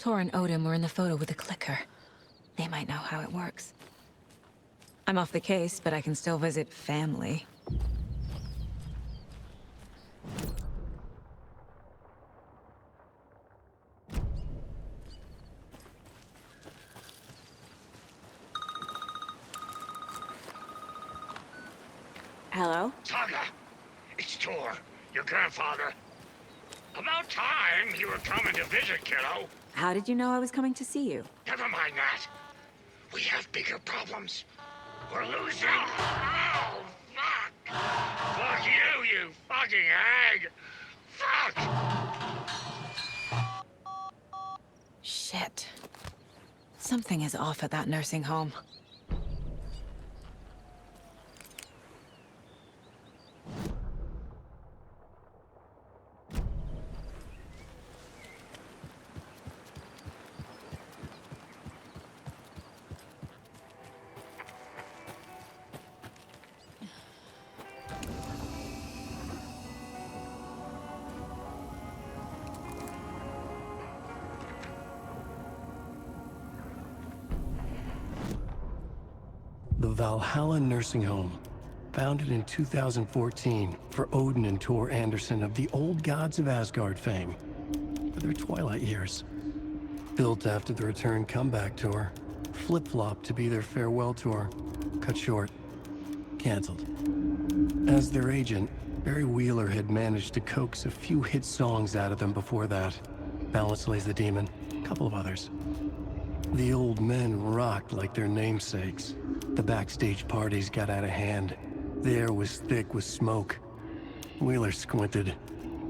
Tor and Odin were in the photo with the clicker. They might know how it works. I'm off the case, but I can still visit family. Hello? Saga, it's Tor, your grandfather. About time you were coming to visit, kiddo. How did you know I was coming to see you? Never mind that. We have bigger problems. We're losing. Oh, fuck. Fuck you, you fucking hag. Fuck. Shit. Something is off at that nursing home. The Valhalla Nursing Home, founded in 2014 for Odin and Tor Anderson of the Old Gods of Asgard fame, for their twilight years. Built after the return comeback tour, flip-flopped to be their farewell tour, cut short, canceled. As their agent, Barry Wheeler had managed to coax a few hit songs out of them before that. Balance Lays the Demon, a couple of others. The old men rocked like their namesakes. The backstage parties got out of hand. The air was thick with smoke. Wheeler squinted.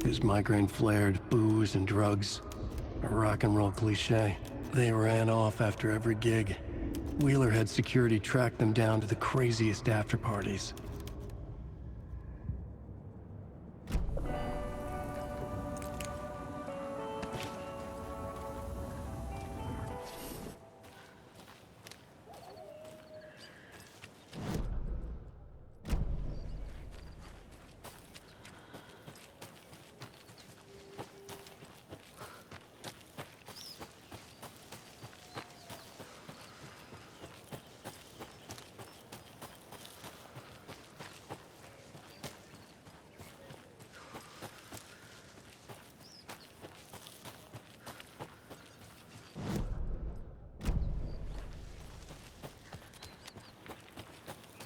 His migraine flared, booze and drugs. A rock and roll cliche. They ran off after every gig. Wheeler had security track them down to the craziest after parties.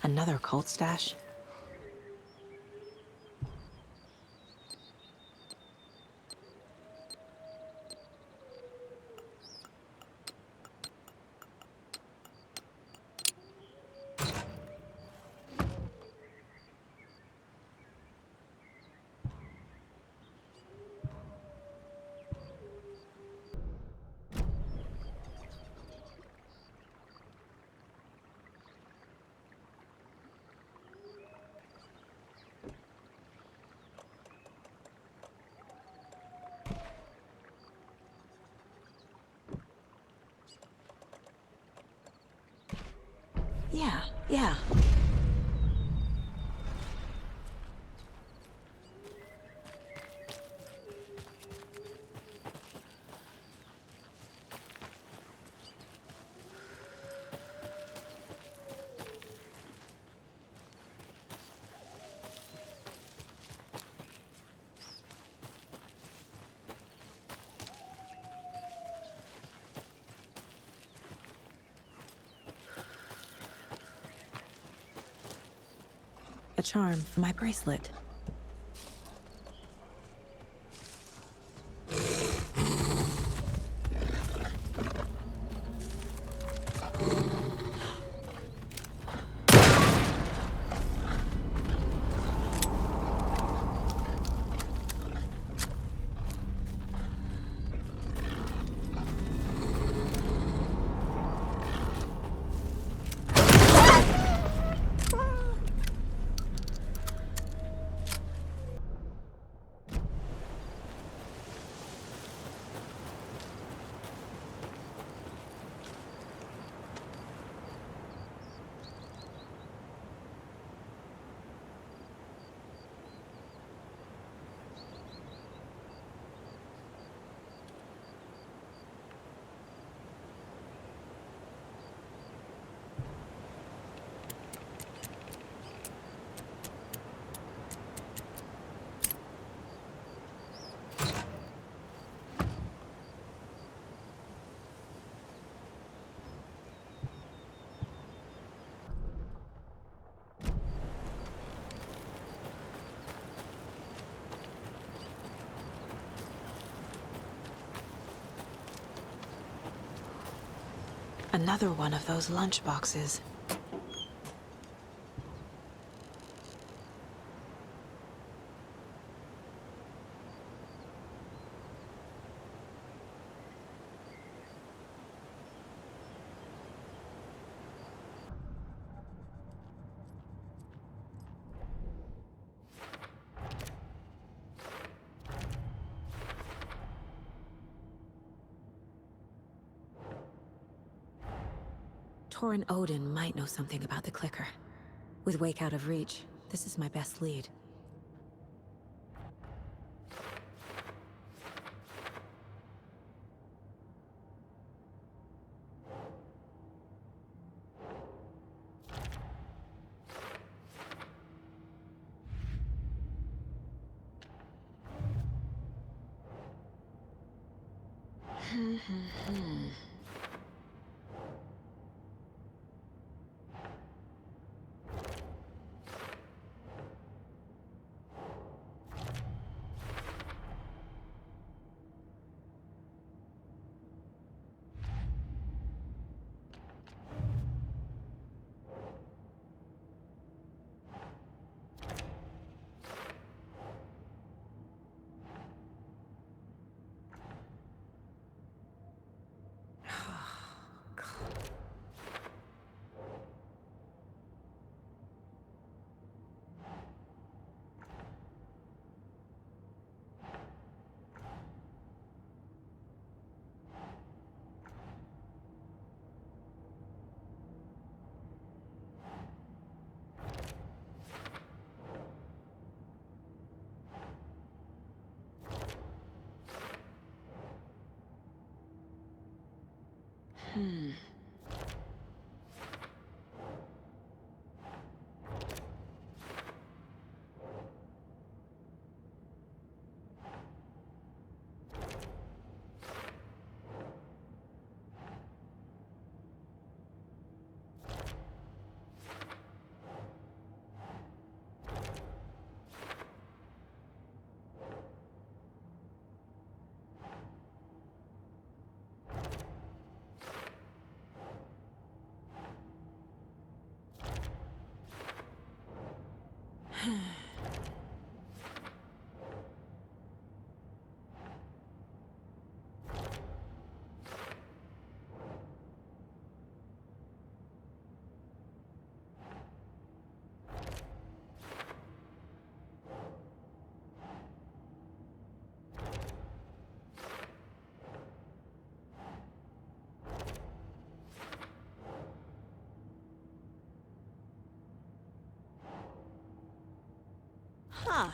Another cult stash? Yeah. A charm for my bracelet. Another one of those lunch boxes. Torin Odin might know something about the clicker. With Wake out of reach, this is my best lead. Huh.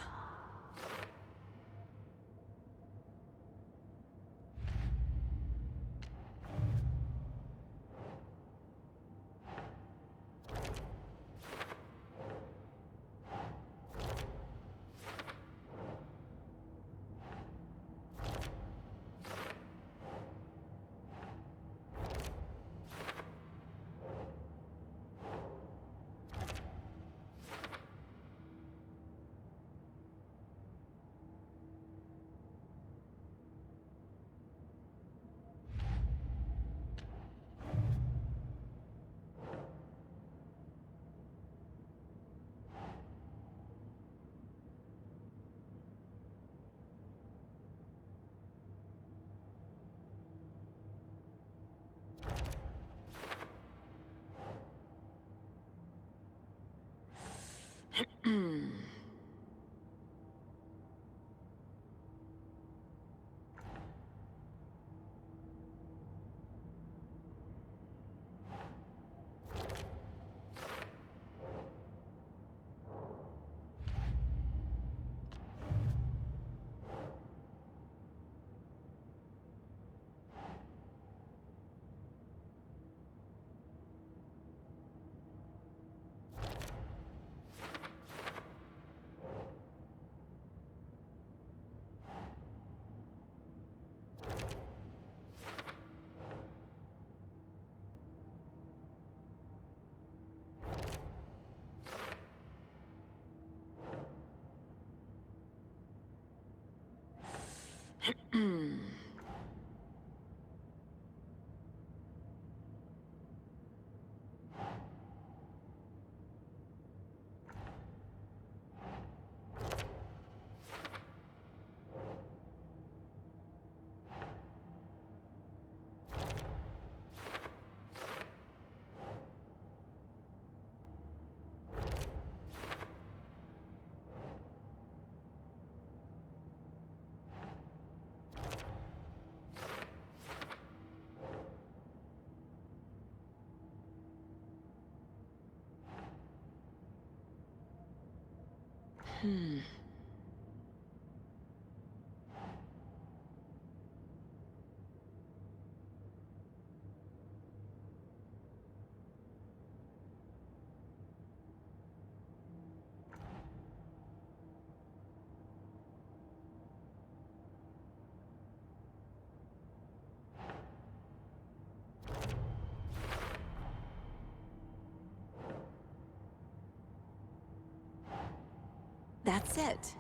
That's it.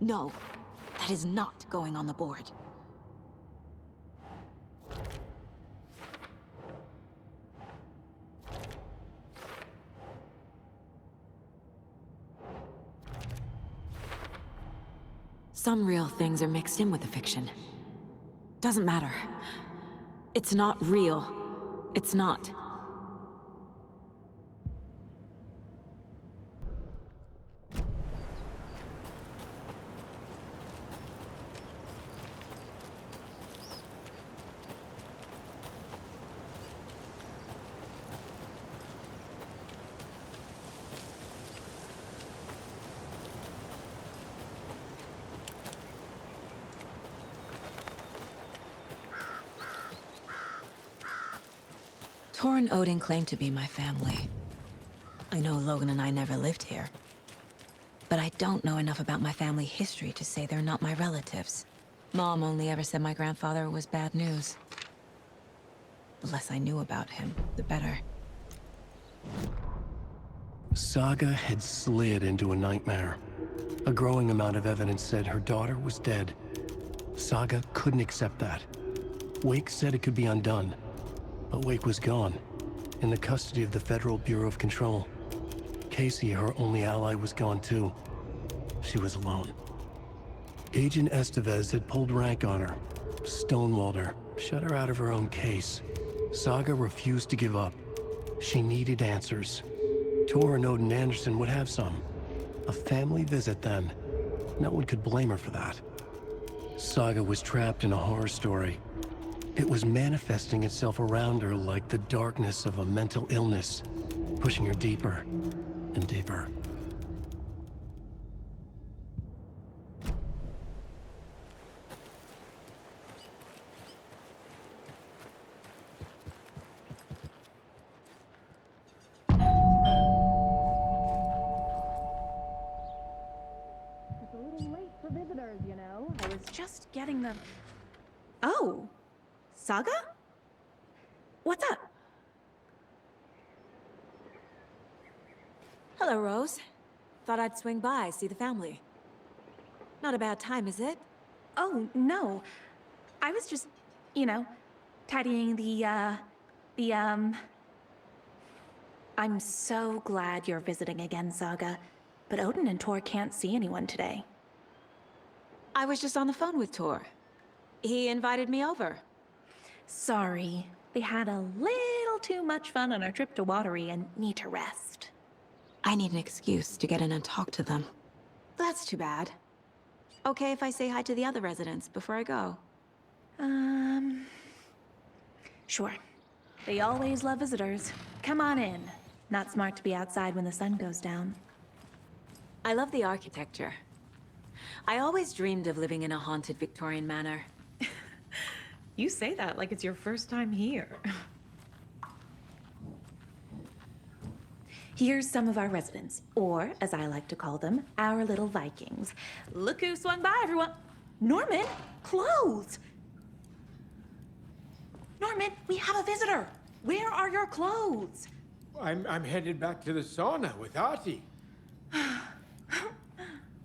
No, that is not going on the board. Some real things are mixed in with the fiction. Doesn't matter. It's not real. It's not. Tor and Odin claim to be my family. I know Logan and I never lived here. But I don't know enough about my family history to say they're not my relatives. Mom only ever said my grandfather was bad news. The less I knew about him, the better. Saga had slid into a nightmare. A growing amount of evidence said her daughter was dead. Saga couldn't accept that. Wake said it could be undone. But Wake was gone, in the custody of the Federal Bureau of Control. Casey, her only ally, was gone too. She was alone. Agent Estevez had pulled rank on her, stonewalled her, shut her out of her own case. Saga refused to give up. She needed answers. Tor and Odin Anderson would have some. A family visit then. No one could blame her for that. Saga was trapped in a horror story. It was manifesting itself around her like the darkness of a mental illness, pushing her deeper and deeper. It's a little late for visitors, you know. I was just getting the... Oh! Saga? What's up? Hello, Rose. Thought I'd swing by, see the family. Not a bad time, is it? Oh, no. I was just, you know, tidying I'm so glad you're visiting again, Saga. But Odin and Tor can't see anyone today. I was just on the phone with Tor. He invited me over. Sorry. They had a little too much fun on our trip to Watery and need to rest. I need an excuse to get in and talk to them. That's too bad. Okay if I say hi to the other residents before I go? Sure. They always love visitors. Come on in. Not smart to be outside when the sun goes down. I love the architecture. I always dreamed of living in a haunted Victorian manor. You say that like it's your first time here. Here's some of our residents, or as I like to call them, our little Vikings. Look who swung by, everyone. Norman, clothes. Norman, we have a visitor. Where are your clothes? I'm headed back to the sauna with Artie.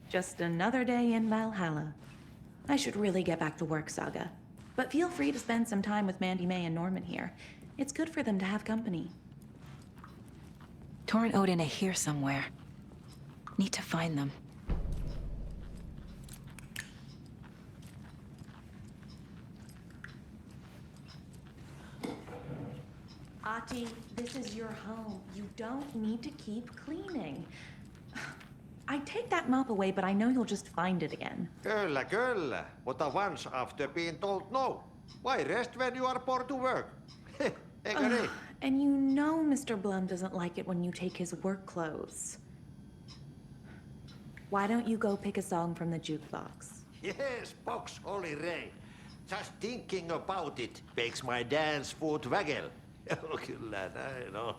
Just another day in Valhalla. I should really get back to work, Saga. But feel free to spend some time with Mandy May and Norman here. It's good for them to have company. Tor and Odin are here somewhere. Need to find them. Ati, this is your home. You don't need to keep cleaning. I'd take that mop away, but I know you'll just find it again. Kyllä, kyllä. Mutta once after being told no. Why rest when you are born to work? Eikö niin? And you know Mr. Blum doesn't like it when you take his work clothes. Why don't you go pick a song from the jukebox? Yes, box Oli Ray. Just thinking about it makes my dance foot waggle. Kyllä näin on.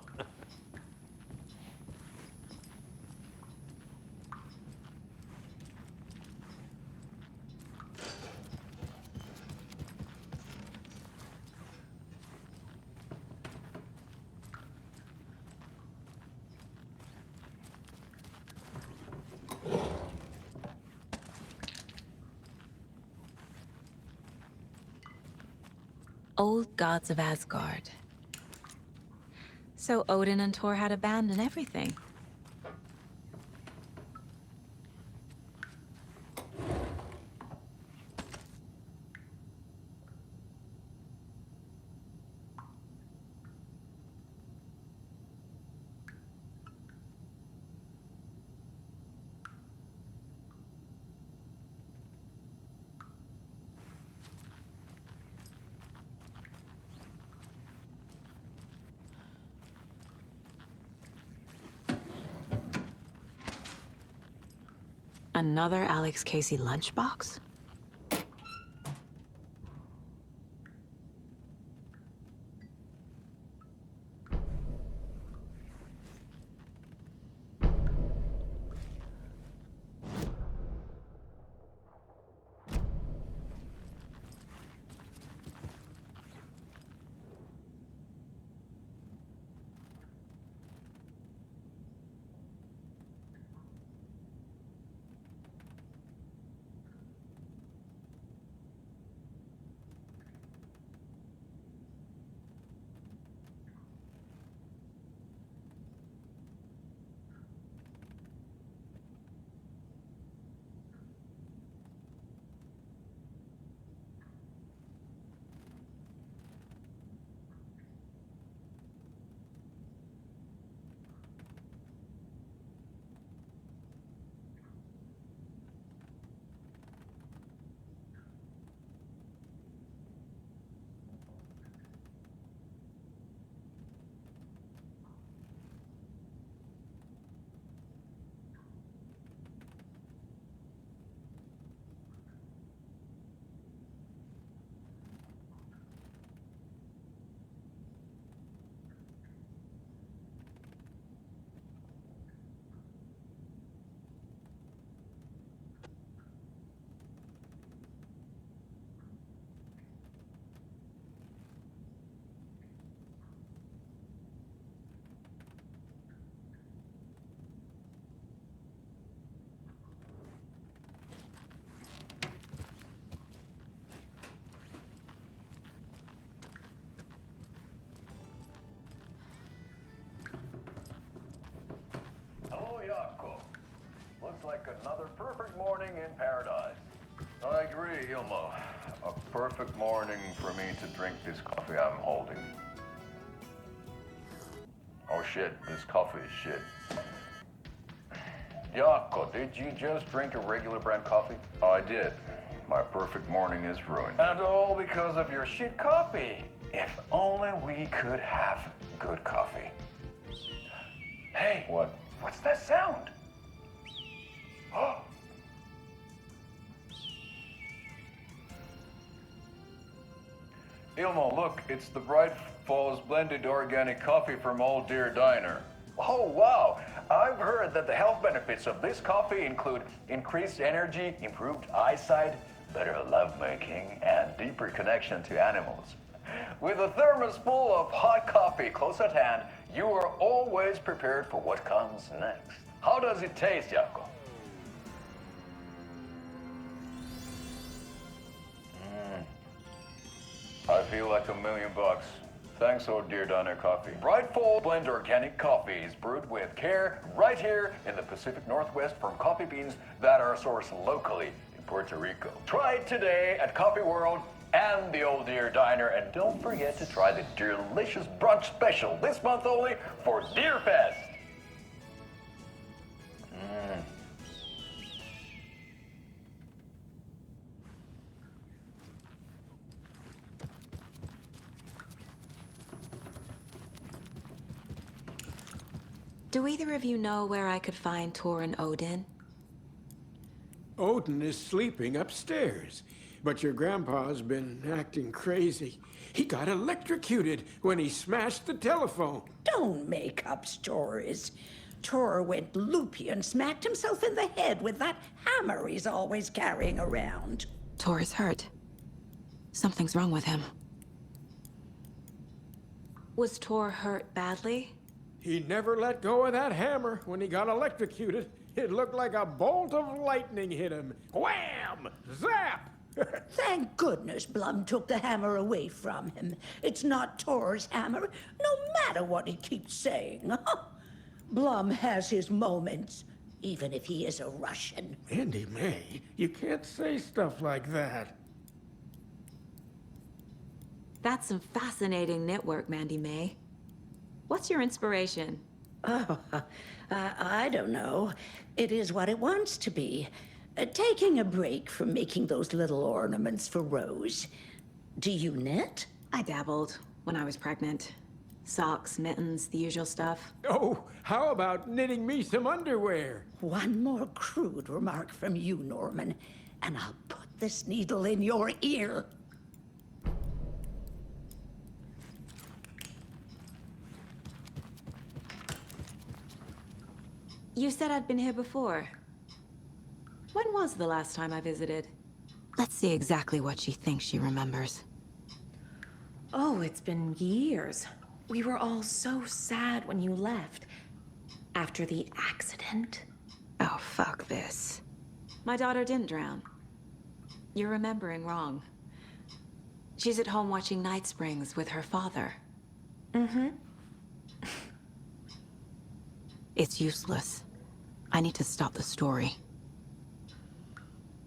Old gods of Asgard. So Odin and Thor had a band and everything. Another Alex Casey lunchbox? Like another perfect morning in paradise. I agree, Ilmo. A perfect morning for me to drink this coffee I'm holding. Oh shit, this coffee is shit. Jaakko, did you just drink a regular brand coffee? I did. My perfect morning is ruined. And all because of your shit coffee. If only we could have good coffee. Hey, what? What's that sound? Ilmo, look, it's the Bright Falls blended organic coffee from Old Deer Diner. Oh, wow. I've heard that the health benefits of this coffee include increased energy, improved eyesight, better lovemaking, and deeper connection to animals. With a thermos full of hot coffee close at hand, you are always prepared for what comes next. How does it taste, Jaakko? I feel like $1 million. Thanks, Old Deer Diner Coffee. Bright Falls Blend Organic Coffee is brewed with care right here in the Pacific Northwest from coffee beans that are sourced locally in Puerto Rico. Try it today at Coffee World and the Old Deer Diner. And don't forget to try the delicious brunch special this month only for Deer Fest. Do either of you know where I could find Tor and Odin? Odin is sleeping upstairs, but your grandpa's been acting crazy. He got electrocuted when he smashed the telephone. Don't make up stories. Tor went loopy and smacked himself in the head with that hammer he's always carrying around. Tor is hurt. Something's wrong with him. Was Tor hurt badly? He never let go of that hammer when he got electrocuted. It looked like a bolt of lightning hit him. Wham! Zap! Thank goodness Blum took the hammer away from him. It's not Tor's hammer, no matter what he keeps saying. Blum has his moments, even if he is a Russian. Andy May, you can't say stuff like that. That's some fascinating knitwork, Mandy May. What's your inspiration? Oh, I don't know. It is what it wants to be. Taking a break from making those little ornaments for Rose. Do you knit? I dabbled when I was pregnant. Socks, mittens, the usual stuff. Oh, how about knitting me some underwear? One more crude remark from you, Norman, and I'll put this needle in your ear. You said I'd been here before. When was the last time I visited? Let's see exactly what she thinks she remembers. Oh, it's been years. We were all so sad when you left. After the accident. Oh, fuck this. My daughter didn't drown. You're remembering wrong. She's at home watching Night Springs with her father. Mm-hmm. It's useless. I need to stop the story.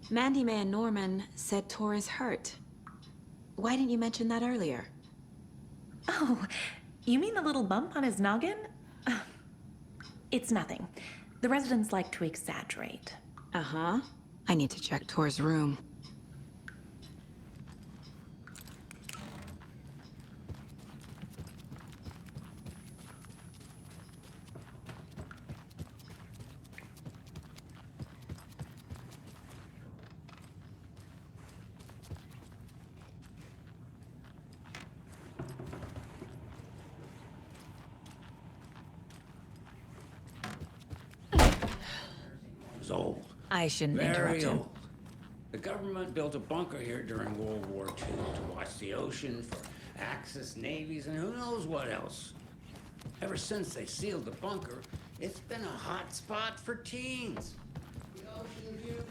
Mandy May and Norman said Tor is hurt. Why didn't you mention that earlier? Oh, you mean the little bump on his noggin? It's nothing. The residents like to exaggerate. Uh-huh. I need to check Tor's room. Old. I shouldn't interrupt Very him. old. The government built a bunker here during World War II to watch the ocean for Axis navies and who knows what else. Ever since they sealed the bunker, it's been a hot spot for teens. The ocean view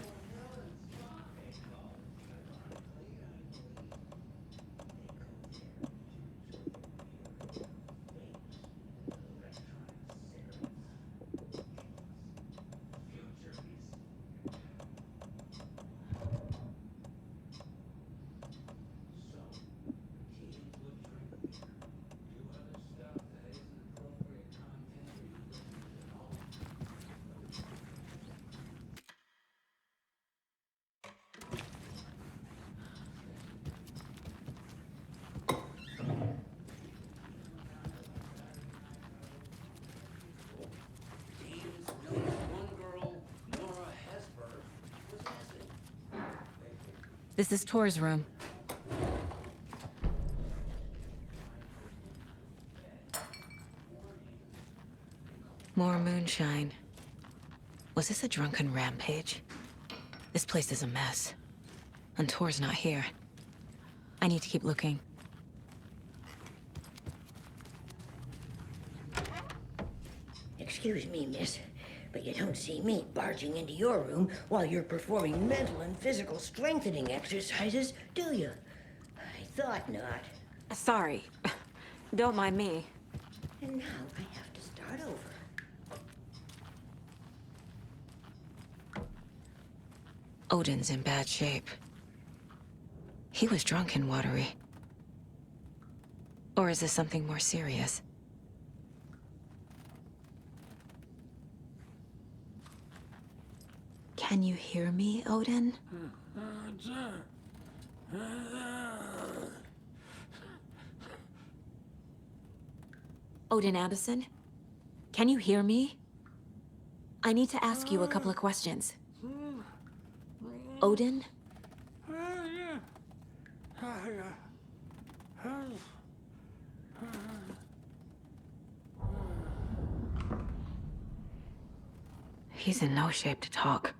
This is Tor's room. More moonshine. Was this a drunken rampage? This place is a mess. And Tor's not here. I need to keep looking. Excuse me, miss, but you don't see me barging into your room while you're performing mental and physical strengthening exercises, do you? I thought not. Sorry. Don't mind me. And now I have to start over. Odin's in bad shape. He was drunk and watery. Or is this something more serious? Can you hear me, Odin? Odin Addison? Can you hear me? I need to ask you a couple of questions. Odin? He's in no shape to talk.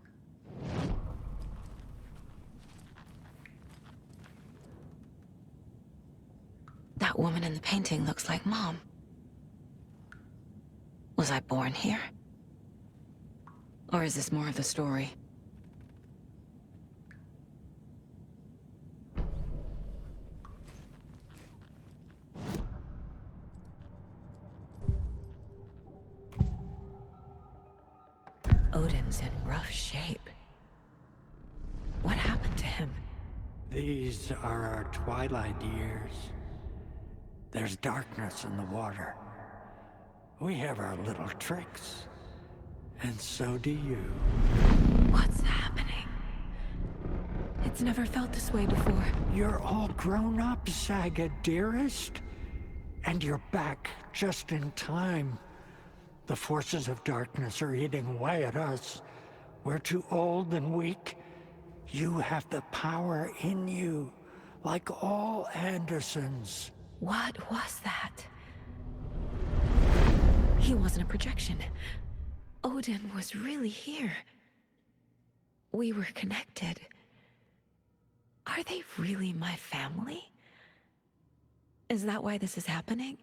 That woman in the painting looks like Mom. Was I born here? Or is this more of the story? Odin's in rough shape. What happened to him? These are our twilight years. There's darkness in the water. We have our little tricks. And so do you. What's happening? It's never felt this way before. You're all grown up, Saga, dearest. And you're back just in time. The forces of darkness are eating away at us. We're too old and weak. You have the power in you, like all Andersons. What was that? He wasn't a projection. Odin was really here. We were connected. Are they really my family? Is that why this is happening?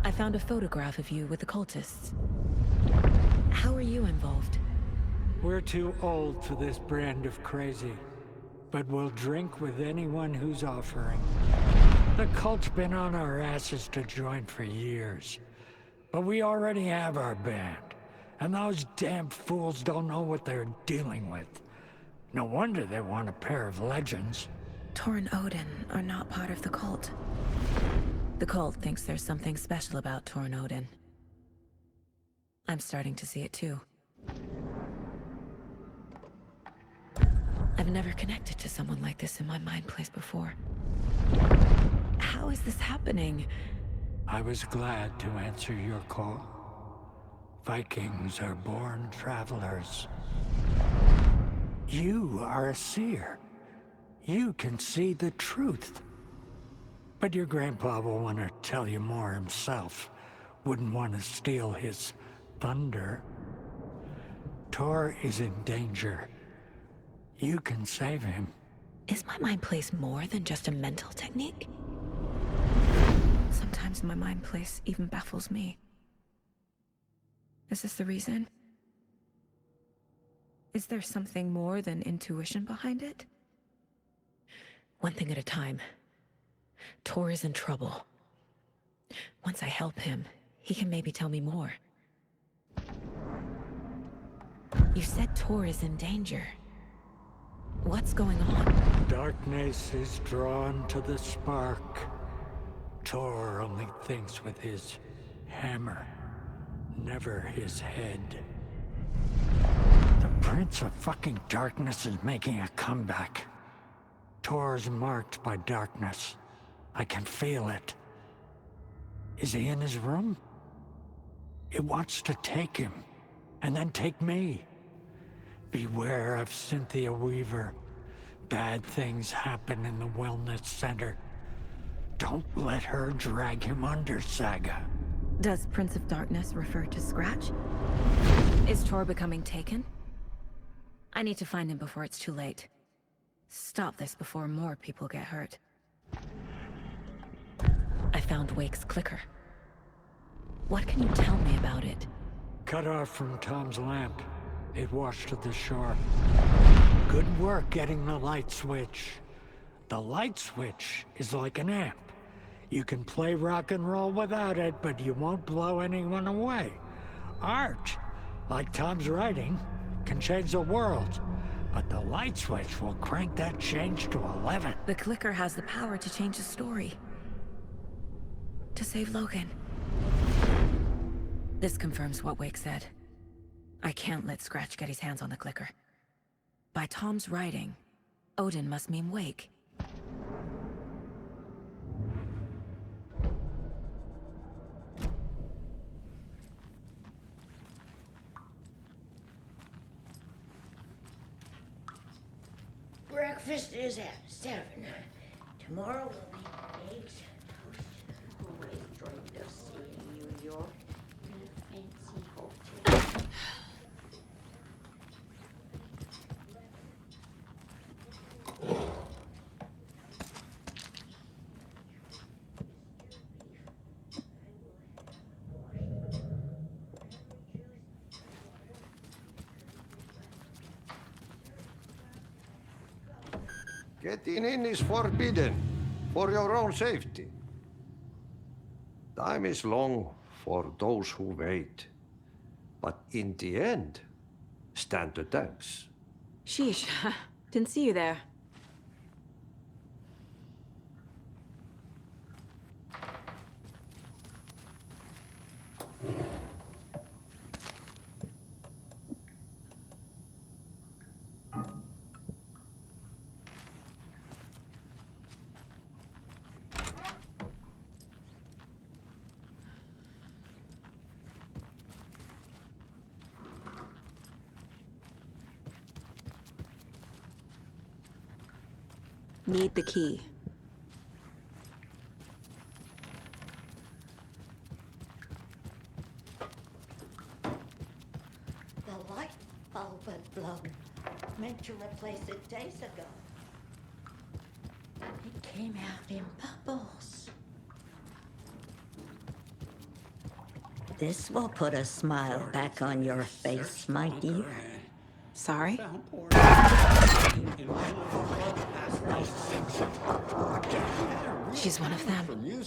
I found a photograph of you with the cultists. How are you involved? We're too old for this brand of crazy, but we'll drink with anyone who's offering. The cult's been on our asses to join for years, but we already have our band, and those damn fools don't know what they're dealing with. No wonder they want a pair of legends. Tor and Odin are not part of the cult. The cult thinks there's something special about Tor and Odin. I'm starting to see it too. I've never connected to someone like this in my mind place before. How is this happening? I was glad to answer your call. Vikings are born travelers. You are a seer. You can see the truth. But your grandpa will want to tell you more himself. Wouldn't want to steal his thunder. Tor is in danger. You can save him. Is my mind place more than just a mental technique? Sometimes my mind place even baffles me. Is this the reason? Is there something more than intuition behind it? One thing at a time. Tor is in trouble. Once I help him, he can maybe tell me more. You said Tor is in danger. What's going on? Darkness is drawn to the spark. Tor only thinks with his hammer, never his head. The Prince of fucking Darkness is making a comeback. Tor's marked by darkness. I can feel it. Is he in his room? It wants to take him, and then take me. Beware of Cynthia Weaver. Bad things happen in the wellness center. Don't let her drag him under, Saga. Does Prince of Darkness refer to Scratch? Is Tor becoming taken? I need to find him before it's too late. Stop this before more people get hurt. I found Wake's clicker. What can you tell me about it? Cut off from Tom's lamp. It washed to the shore. Good work getting the light switch. The light switch is like an amp. You can play rock and roll without it, but you won't blow anyone away. Art, like Tom's writing, can change the world. but the light switch will crank that change to 11. The clicker has the power to change the story. To save Logan. This confirms what Wake said. I can't let Scratch get his hands on the clicker. By Tom's writing, Odin must mean Wake. Breakfast is at 7. Tomorrow we'll make eggs and toast. Always dreamed of seeing New York in a fancy hotel. Getting in is forbidden, for your own safety. Time is long for those who wait. But in the end, stand the thanks. Sheesh, didn't see you there. Need the key. The light bulb had blown. Meant to replace it days ago. It came out in bubbles. This will put a smile back on your face, my dear. Sorry? She's one of them.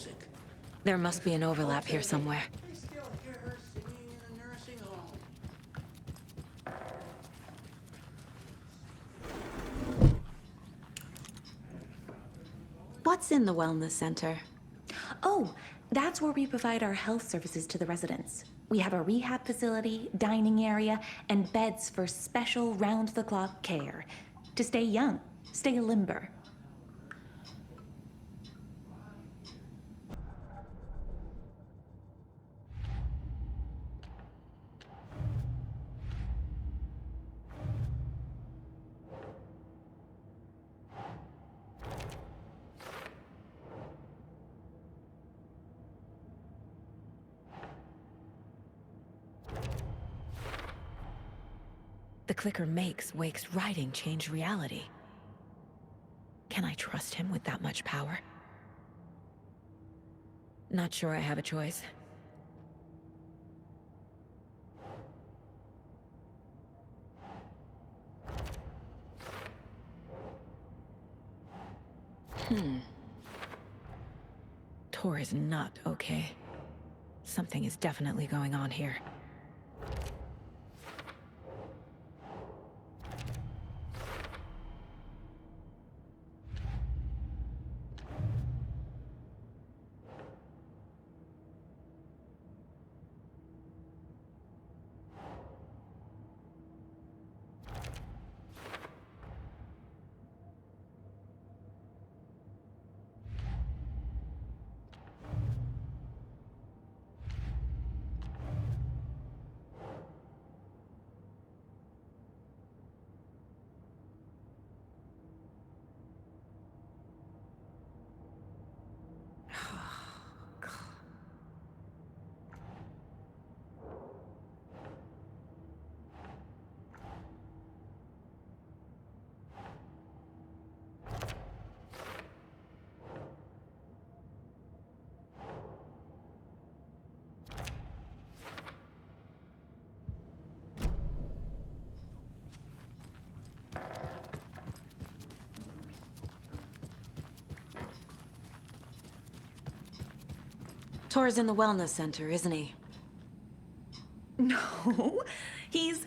There must be an overlap here somewhere. I still hear her singing in a nursing home. What's in the wellness center? Oh, that's where we provide our health services to the residents. We have a rehab facility, dining area, and beds for special round-the-clock care. To stay young, stay limber. The clicker makes Wake's writing change reality. Can I trust him with that much power? Not sure I have a choice. Tor is not okay. Something is definitely going on here. Tor's in the wellness center, isn't he? No, he's...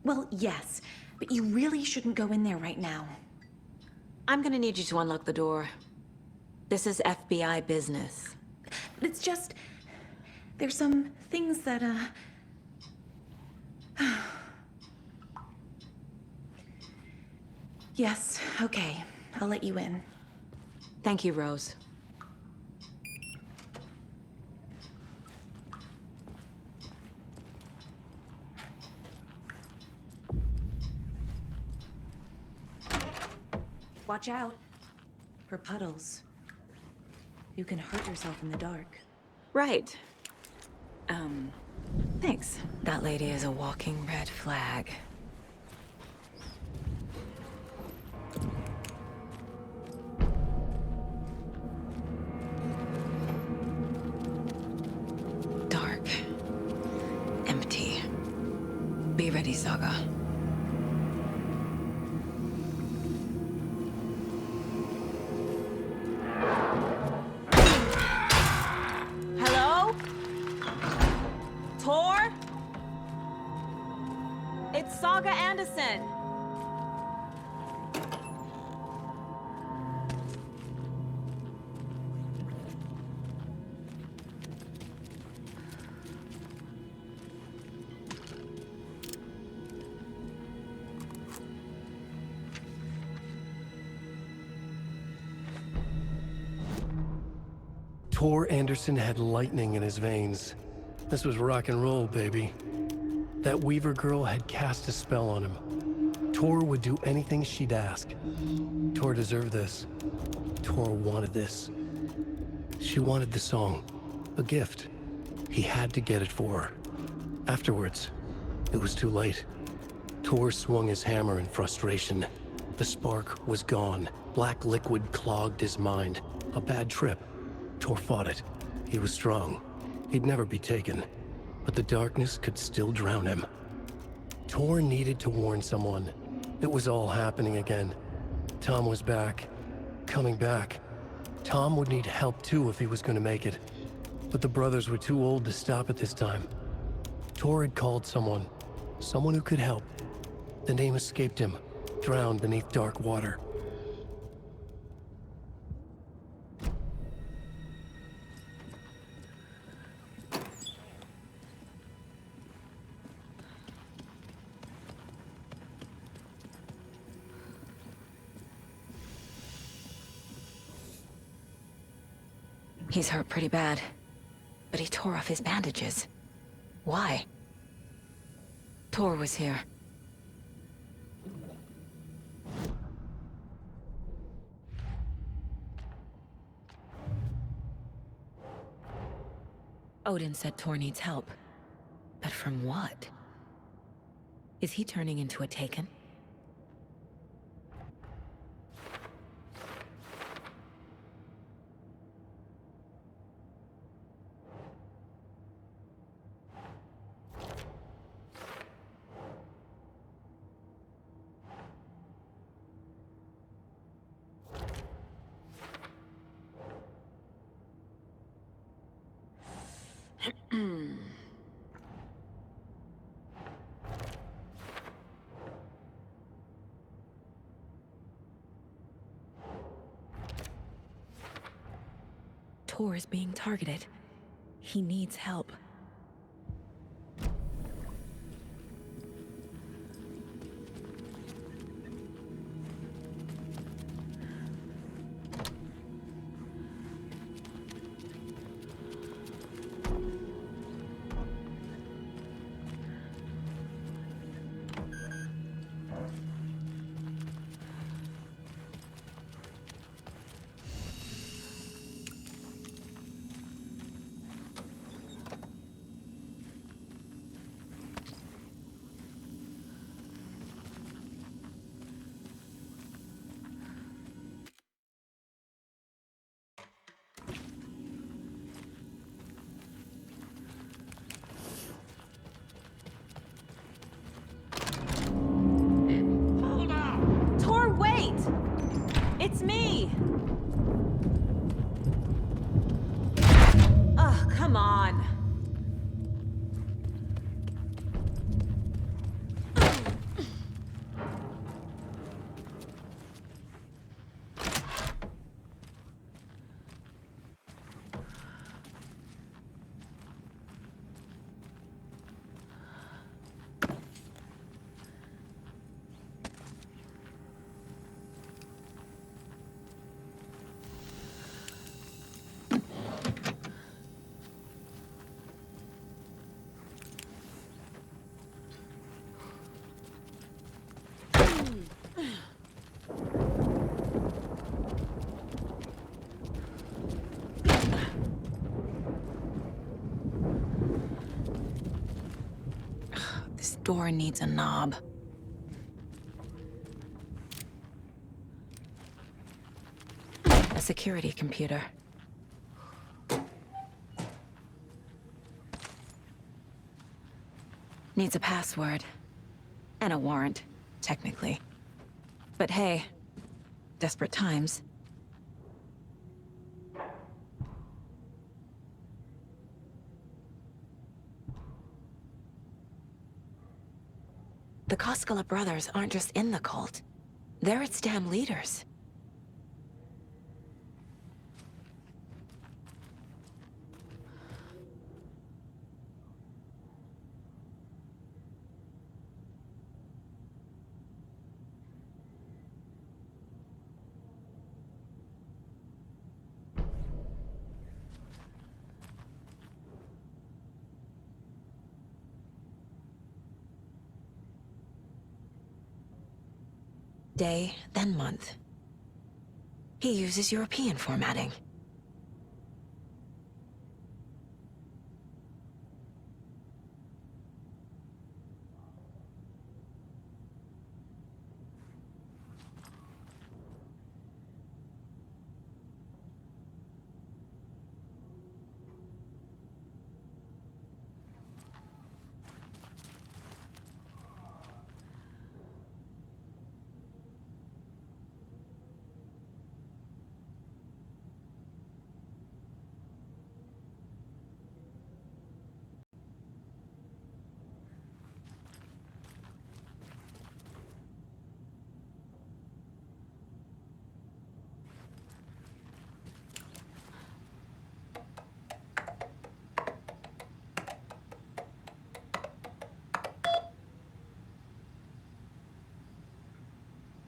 Well, yes, but You really shouldn't go in there right now. I'm gonna need you to unlock the door. This is FBI business. It's just... there's some things that, Yes, okay. I'll let you in. Thank you, Rose. Watch out for puddles. You can hurt yourself in the dark. Right. Thanks. That lady is a walking red flag. Dark. Empty. Be ready, Saga. Hello? Tor? It's Saga Anderson. Tor Anderson had lightning in his veins. This was rock and roll, baby. That Weaver girl had cast a spell on him. Tor would do anything she'd ask. Tor deserved this. Tor wanted this. She wanted the song, a gift. He had to get it for her. Afterwards, it was too late. Tor swung his hammer in frustration. The spark was gone. Black liquid clogged his mind. A bad trip. Tor fought it. He was strong. He'd never be taken. But the darkness could still drown him. Tor needed to warn someone. It was all happening again. Tom was back. Coming back. Tom would need help too if he was going to make it. But the brothers were too old to stop it this time. Tor had called someone. Someone who could help. The name escaped him. Drowned beneath dark water. He's hurt pretty bad, but he tore off his bandages. Why? Tor was here. Odin said Tor needs help. But from what? Is he turning into a Taken? Tor is being targeted. He needs help. door needs a knob. A security computer. Needs a password. And a warrant, technically. But hey, desperate times. The Koskela brothers aren't just in the cult. They're its damn leaders. Day, then month. He uses European formatting.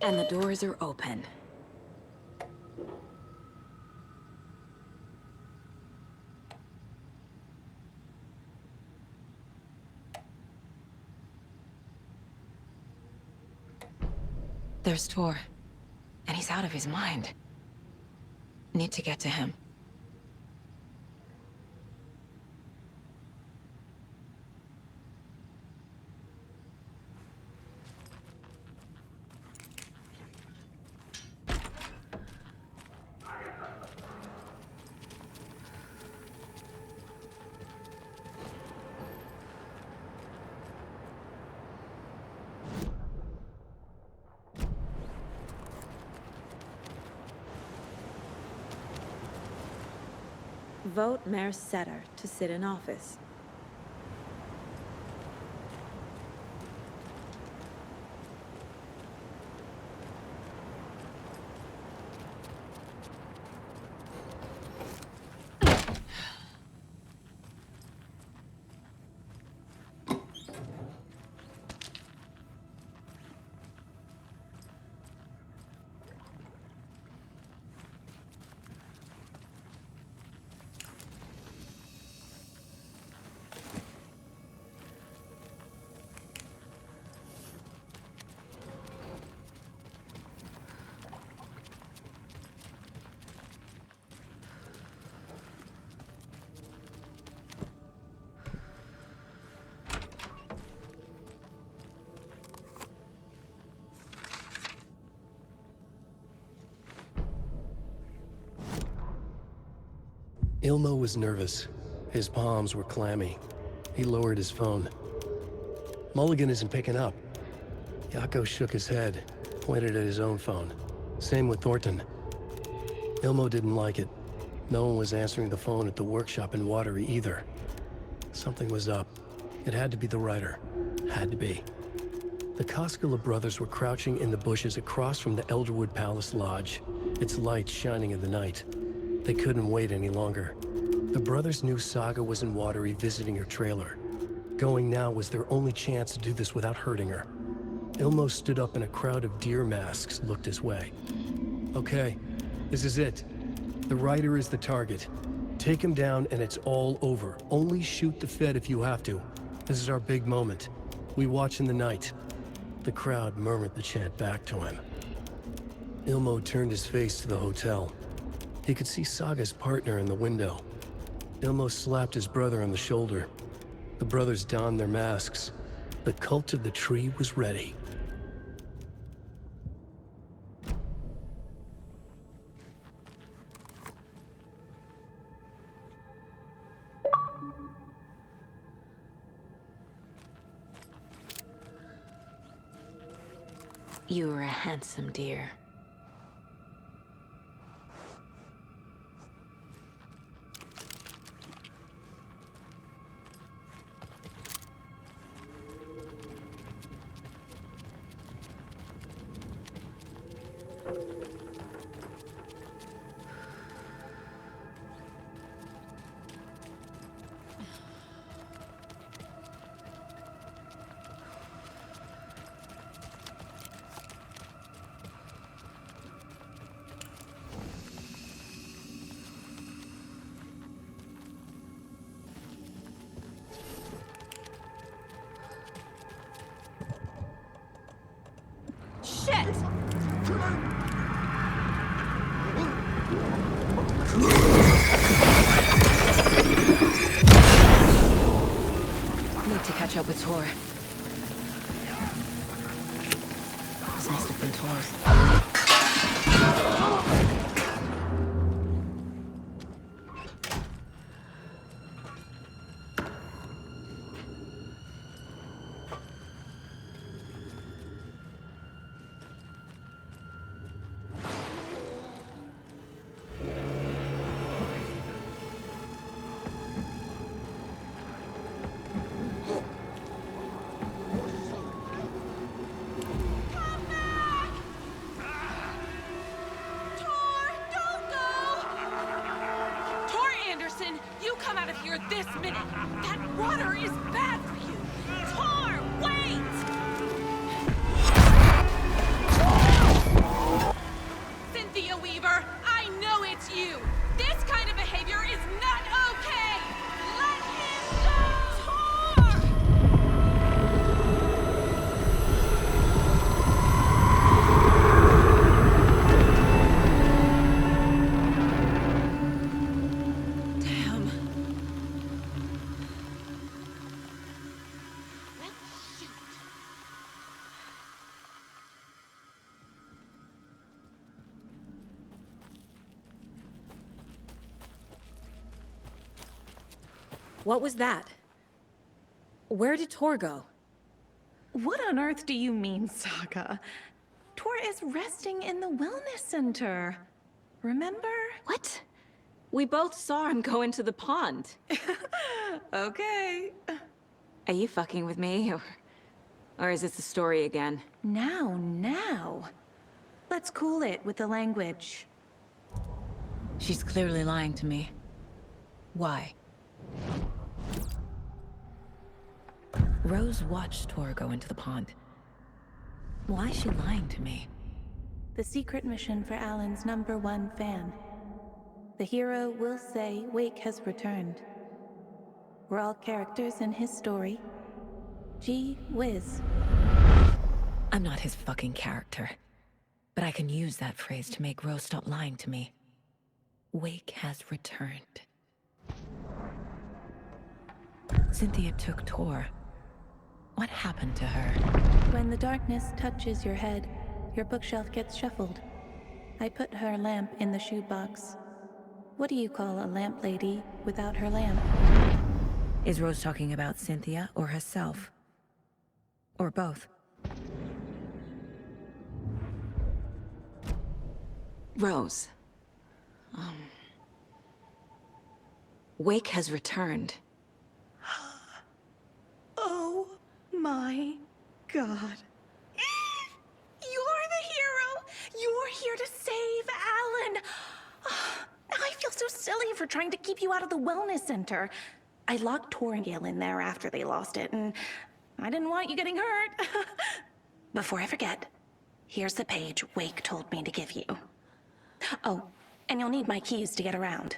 And the doors are open. There's Tor, and he's out of his mind. Need to get to him. Vote Mayor Setter to sit in office. Ilmo was nervous. His palms were clammy. He lowered his phone. Mulligan isn't picking up. Yako shook his head, pointed at his own phone. Same with Thornton. Ilmo didn't like it. No one was answering the phone at the workshop in Watery either. Something was up. It had to be the writer. Had to be. The Koskela brothers were crouching in the bushes across from the Elderwood Palace Lodge, its lights shining in the night. They couldn't wait any longer. The brothers knew Saga was in Watery visiting her trailer. Going now was their only chance to do this without hurting her. Ilmo stood up and a crowd of deer masks looked his way. Okay, this is it. The writer is the target. Take him down and it's all over. Only shoot the Fed if you have to. This is our big moment. We watch in the night. The crowd murmured the chant back to him. Ilmo turned his face to the hotel. He could see Saga's partner in the window. Ilmo slapped his brother on the shoulder. The brothers donned their masks. The cult of the tree was ready. You were a handsome deer. Need to catch up with Tor. This must have been Tor's. You come out of here this minute! That water is bad for you! Tor, wait! Cynthia Weaver, I know it's you! This kind of behavior is not okay! Let him go! Tor! What was that? Where did Tor go? What on earth do you mean, Saga? Tor is resting in the wellness center. Remember? What? We both saw him go into the pond. Okay. Are you fucking with me, or is this the story again? Now. Let's cool it with the language. She's clearly lying to me. Why? Rose watched Tor go into the pond. Why is she lying to me? The secret mission for Alan's #1 fan. The hero will say Wake has returned. We're all characters in his story. Gee whiz. I'm not his fucking character. But I can use that phrase to make Rose stop lying to me. Wake has returned. Cynthia took Tor. What happened to her? When the darkness touches your head, your bookshelf gets shuffled. I put her lamp in the shoebox. What do you call a lamp lady without her lamp? Is Rose talking about Cynthia or herself? Or both? Rose. Wake has returned. Oh my God. You're the hero! You're here to save Alan! Now I feel so silly for trying to keep you out of the wellness center. I locked Tor and Gale in there after they lost it, and I didn't want you getting hurt. Before I forget, here's the page Wake told me to give you. Oh, and you'll need my keys to get around.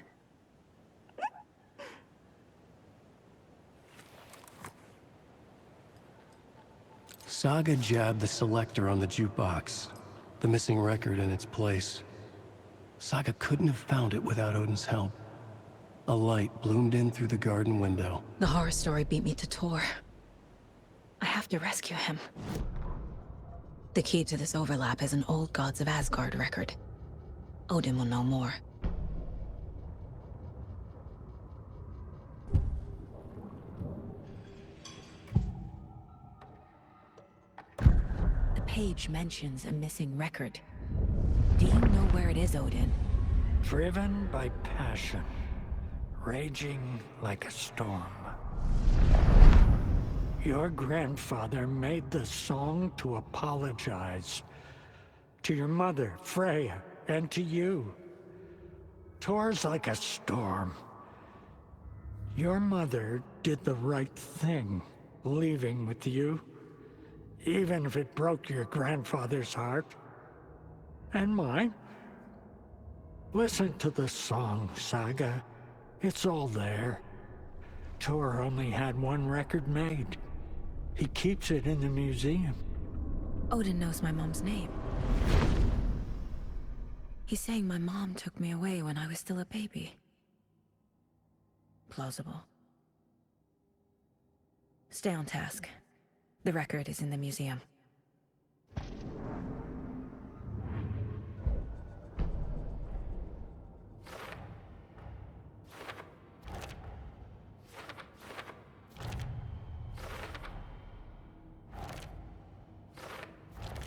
Saga jabbed the selector on the jukebox, the missing record in its place. Saga couldn't have found it without Odin's help. A light bloomed in through the garden window. The horror story beat me to Tor. I have to rescue him. The key to this overlap is an old Gods of Asgard record. Odin will know more. The page mentions a missing record. Do you know where it is, Odin? Driven by passion, raging like a storm. Your grandfather made the song to apologize. To your mother, Freya, and to you. Tor's like a storm. Your mother did the right thing, leaving with you. Even if it broke your grandfather's heart. And mine. Listen to the song, Saga. It's all there. Tor only had one record made. He keeps it in the museum. Odin knows my mom's name. He's saying my mom took me away when I was still a baby. Plausible. Stay on task. The record is in the museum.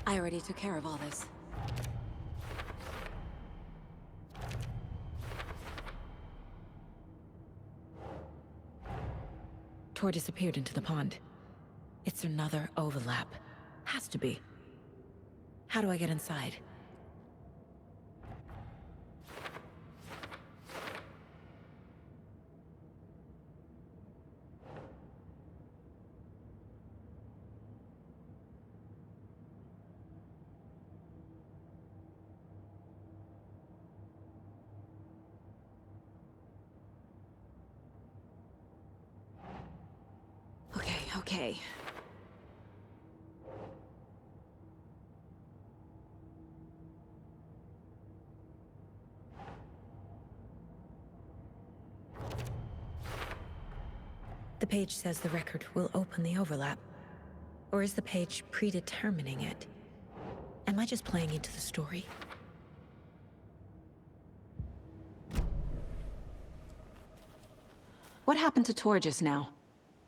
I already took care of all this. Tor disappeared into the pond. It's another overlap. Has to be. How do I get inside? Okay. The page says the record will open the overlap. Or is the page predetermining it? Am I just playing into the story? What happened to Tor just now?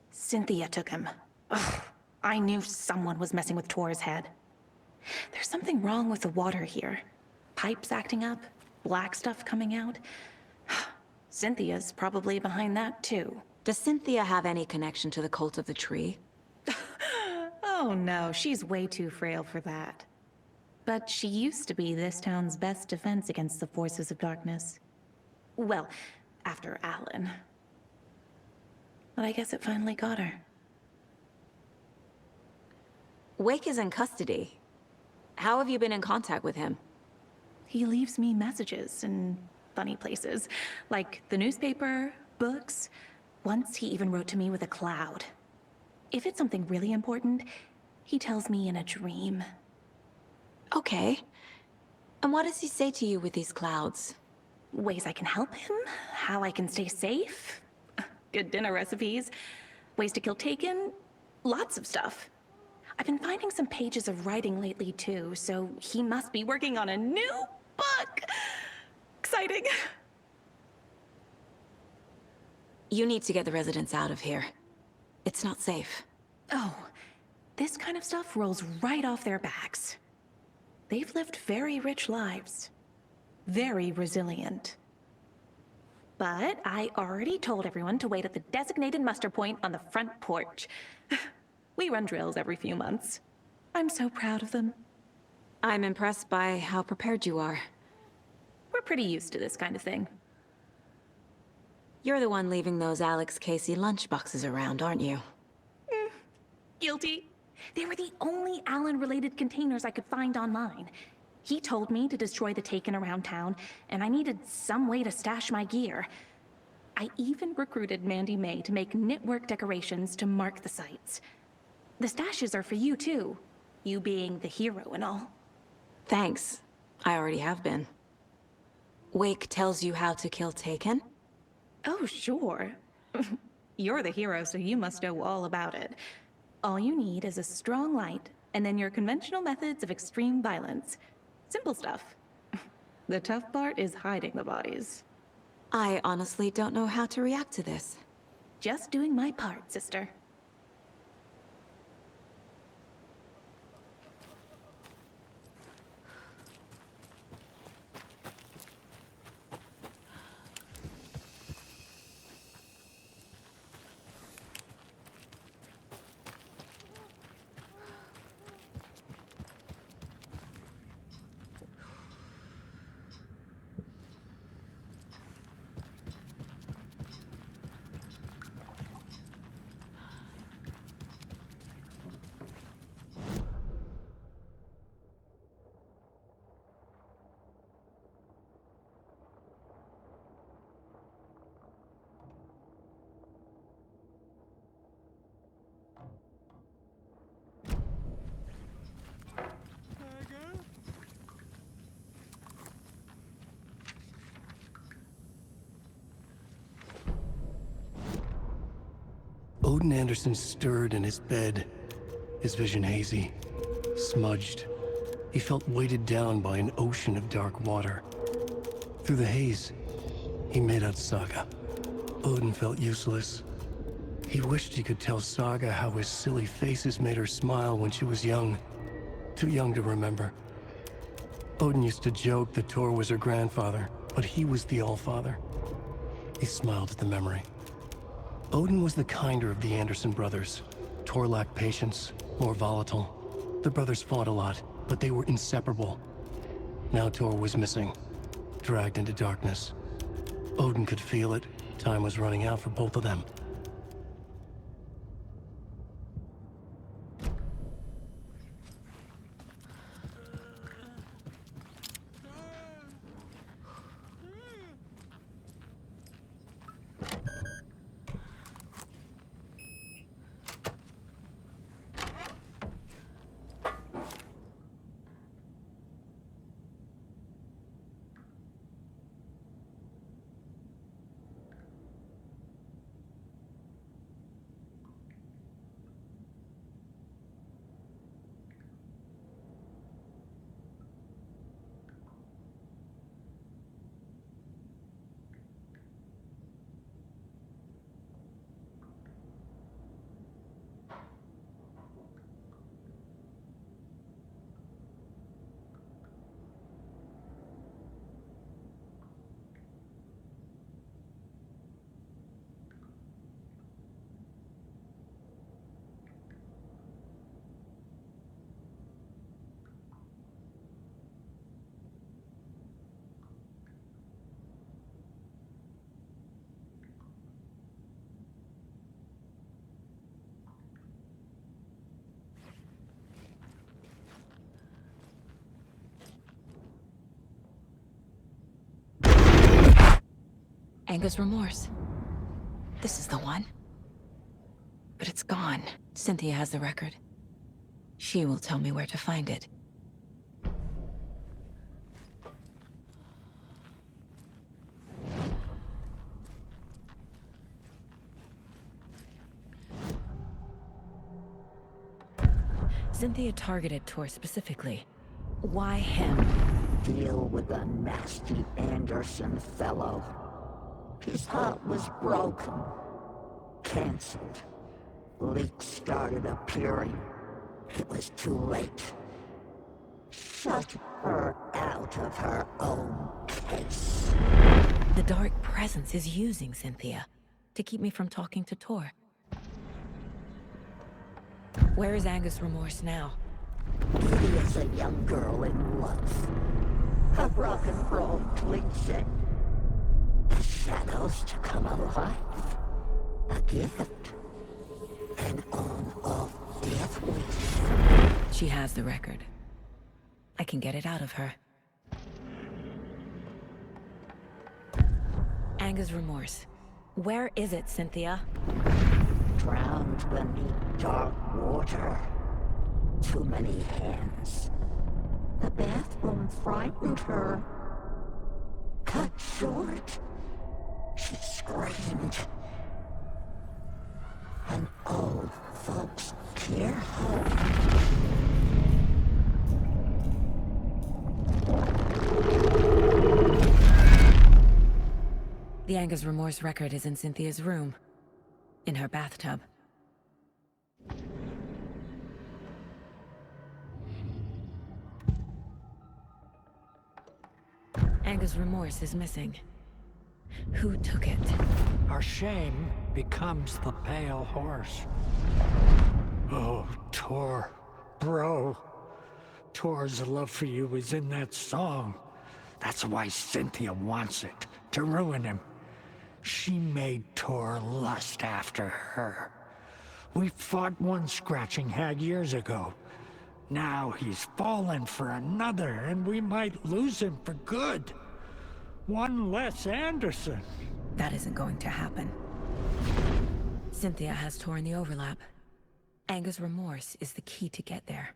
Cynthia took him. Ugh, I knew someone was messing with Tor's head. There's something wrong with the water here. Pipes acting up, black stuff coming out. Cynthia's probably behind that too. Does Cynthia have any connection to the cult of the tree? Oh no, she's way too frail for that. But she used to be this town's best defense against the forces of darkness. Well, after Alan. But I guess it finally got her. Wake is in custody. How have you been in contact with him? He leaves me messages in funny places, like the newspaper, books. Once he even wrote to me with a cloud. If it's something really important, he tells me in a dream. Okay. And what does he say to you with these clouds? Ways I can help him, how I can stay safe. Good dinner recipes, ways to kill Taken, lots of stuff. I've been finding some pages of writing lately too, so he must be working on a new book. Exciting. You need to get the residents out of here. It's not safe. Oh, this kind of stuff rolls right off their backs. They've lived very rich lives. Very resilient. But I already told everyone to wait at the designated muster point on the front porch. We run drills every few months. I'm so proud of them. I'm impressed by how prepared you are. We're pretty used to this kind of thing. You're the one leaving those Alex Casey lunchboxes around, aren't you? Guilty. They were the only Alan-related containers I could find online. He told me to destroy the Taken around town, and I needed some way to stash my gear. I even recruited Mandy May to make knitwork decorations to mark the sites. The stashes are for you, too. You being the hero and all. Thanks. I already have been. Wake tells you how to kill Taken? Oh, sure. You're the hero, so you must know all about it. All you need is a strong light, and then your conventional methods of extreme violence. Simple stuff. The tough part is hiding the bodies. I honestly don't know how to react to this. Just doing my part, sister. Odin Anderson stirred in his bed, his vision hazy, smudged. He felt weighted down by an ocean of dark water. Through the haze, he made out Saga. Odin felt useless. He wished he could tell Saga how his silly faces made her smile when she was young. Too young to remember. Odin used to joke that Tor was her grandfather, but he was the Allfather. He smiled at the memory. Odin was the kinder of the Anderson brothers. Tor lacked patience, more volatile. The brothers fought a lot, but they were inseparable. Now Tor was missing, dragged into darkness. Odin could feel it. Time was running out for both of them. Anger's remorse. This is the one. But it's gone. Cynthia has the record. She will tell me where to find it. Cynthia targeted Tor specifically. Why him? Deal with the nasty Anderson fellow. His heart was broken. Cancelled. Leaks started appearing. It was too late. Shut her out of her own case. The dark presence is using Cynthia to keep me from talking to Tor. Where is Anger's remorse now? Kitty is a young girl in love. A rock and roll cliche. The shadows to come alive. A gift. An on-off death wish. She has the record. I can get it out of her. Anger's remorse. Where is it, Cynthia? Drowned beneath dark water. Too many hands. The bathroom frightened her. Cut short. She screamed. An old folks' care home. The Anger's Remorse record is in Cynthia's room. In her bathtub. Anger's Remorse is missing. Who took it? Our shame becomes the pale horse. Oh, Tor. Bro. Tor's love for you is in that song. That's why Cynthia wants it. To ruin him. She made Tor lust after her. We fought one scratching hag years ago. Now he's fallen for another, and we might lose him for good. One less Anderson. That isn't going to happen. Cynthia has Tor in the overlap. Anger's Remorse is the key to get there.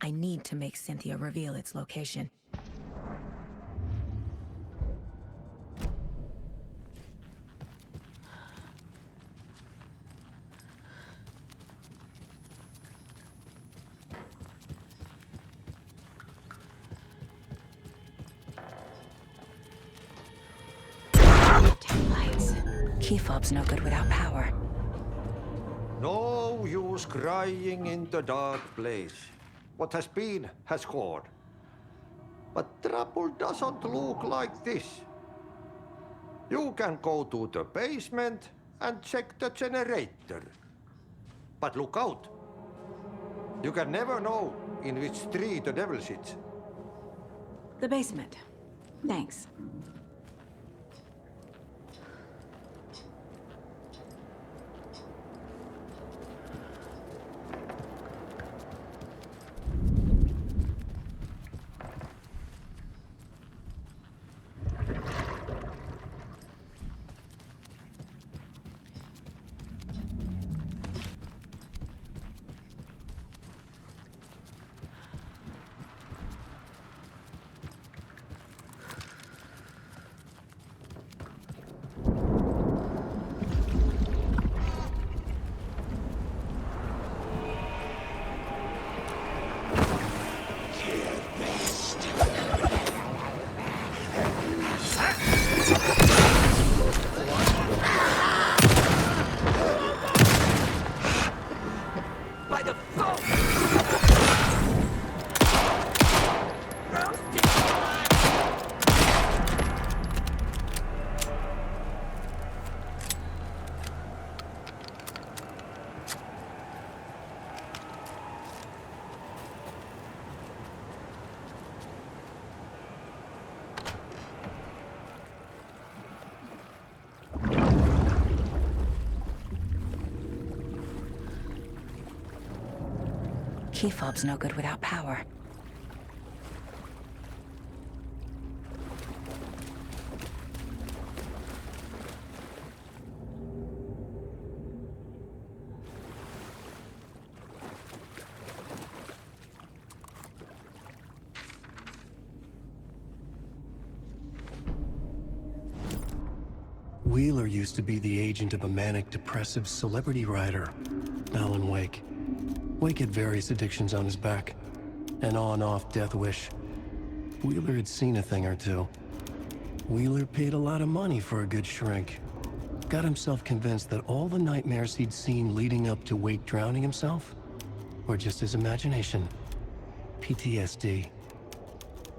I need to make Cynthia reveal its location. Key fob's no good without power. No use crying in the dark place. What has been has gone. But trouble doesn't look like this. You can go to the basement and check the generator. But look out. You can never know in which tree the devil sits. The basement. Thanks. Key fob's no good without power. Wheeler used to be the agent of a manic-depressive celebrity writer, Alan Wake. Wake had various addictions on his back. An on-off death wish. Wheeler had seen a thing or two. Wheeler paid a lot of money for a good shrink. Got himself convinced that all the nightmares he'd seen leading up to Wake drowning himself were just his imagination. PTSD.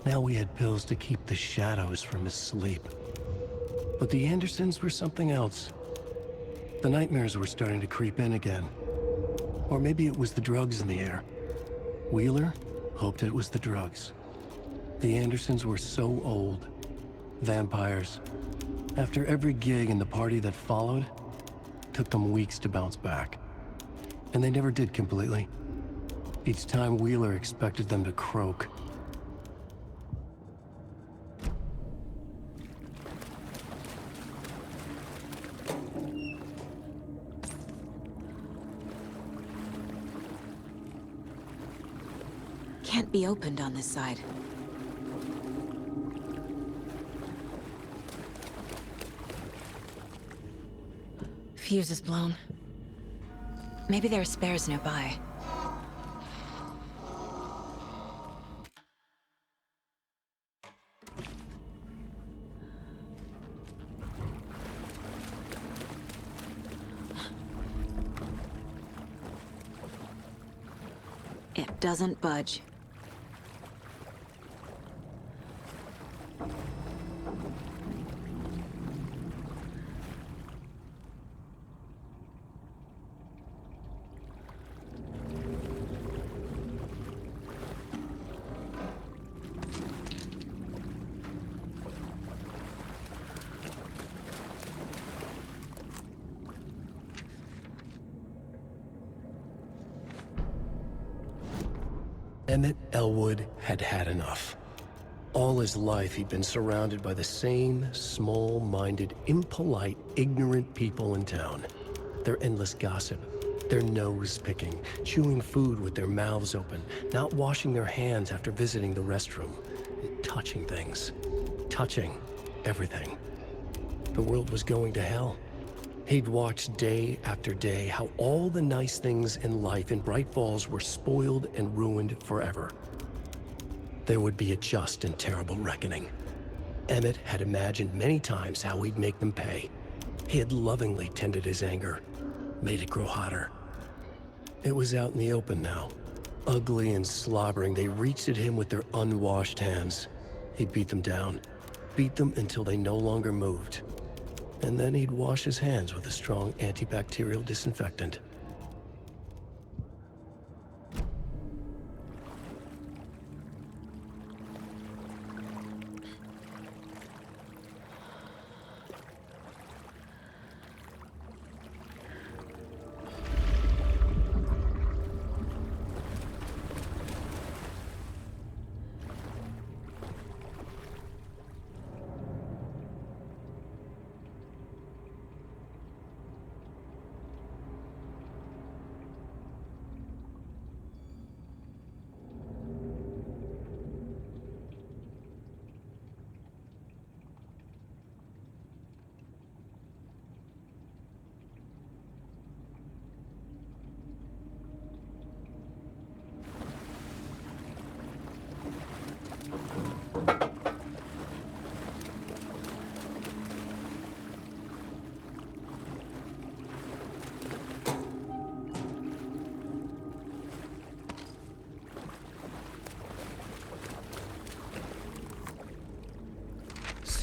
Now we had pills to keep the shadows from his sleep. But the Andersons were something else. The nightmares were starting to creep in again. Or maybe it was the drugs in the air. Wheeler hoped it was the drugs. The Andersons were so old. Vampires. After every gig and the party that followed, took them weeks to bounce back. And they never did completely. Each time Wheeler expected them to croak. Can't be opened on this side. Fuse is blown. Maybe there are spares nearby. It doesn't budge. Emmett Elwood had had enough. All his life, he'd been surrounded by the same small-minded, impolite, ignorant people in town. Their endless gossip, their nose-picking, chewing food with their mouths open, not washing their hands after visiting the restroom, and touching things. Touching everything. The world was going to hell. He'd watched day after day how all the nice things in life in Bright Falls were spoiled and ruined forever. There would be a just and terrible reckoning. Emmett had imagined many times how he'd make them pay. He had lovingly tended his anger, made it grow hotter. It was out in the open now. Ugly and slobbering, they reached at him with their unwashed hands. He'd beat them down, beat them until they no longer moved. And then he'd wash his hands with a strong antibacterial disinfectant.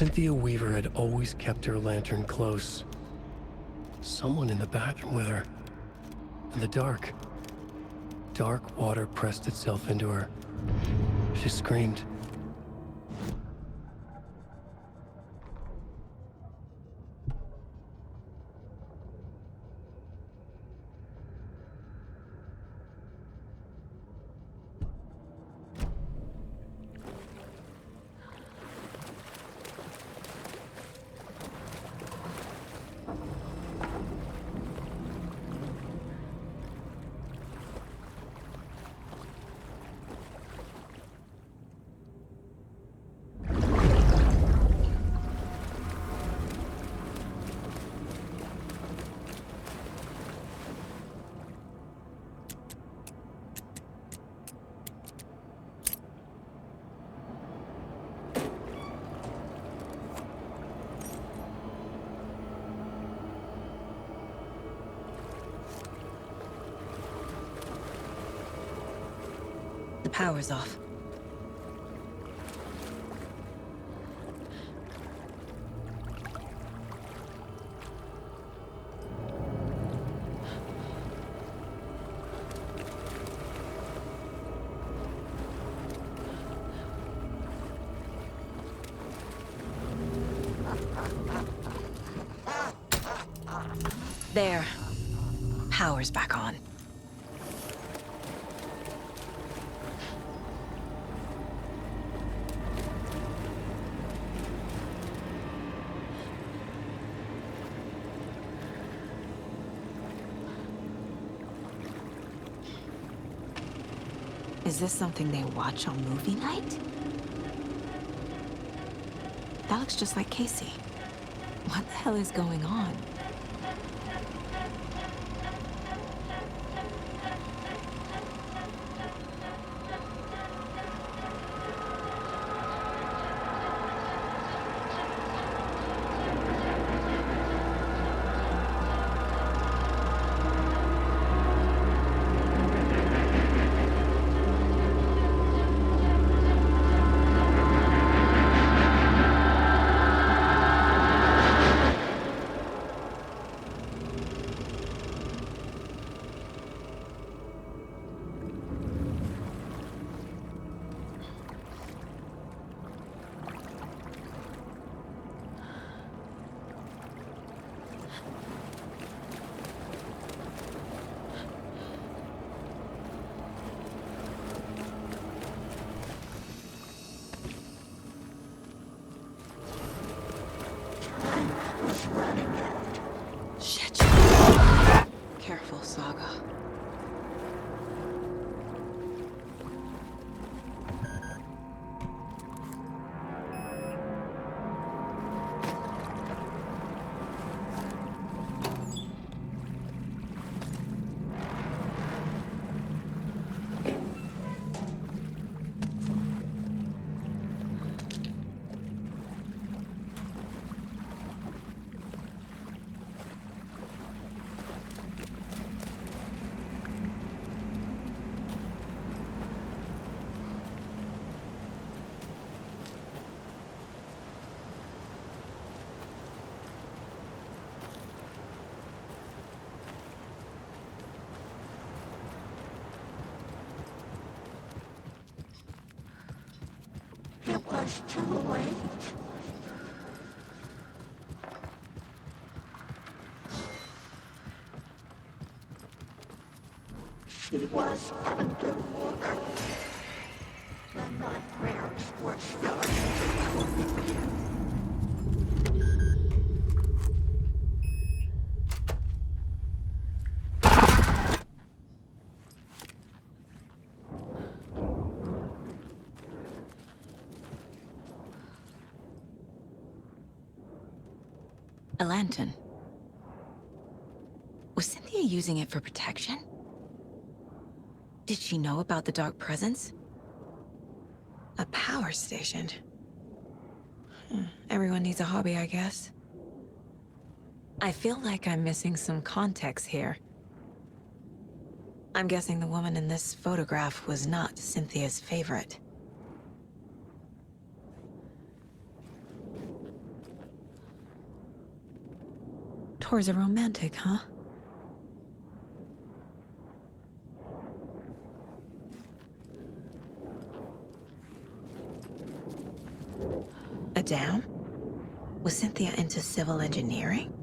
Cynthia Weaver had always kept her lantern close. Someone in the bathroom with her. In the dark. Dark water pressed itself into her. She screamed. The power's off. There. Power's back on. Is this something they watch on movie night? That looks just like Casey. What the hell is going on? was running out. Shit. Careful, Saga. It was too late. She was underwater. The nightmares were starting. A lantern. Was Cynthia using it for protection? Did she know about the dark presence? A power station. Everyone needs a hobby, I guess. I feel like I'm missing some context here. I'm guessing the woman in this photograph was not Cynthia's favorite. Tor's a romantic, huh? A dam? Was Cynthia into civil engineering?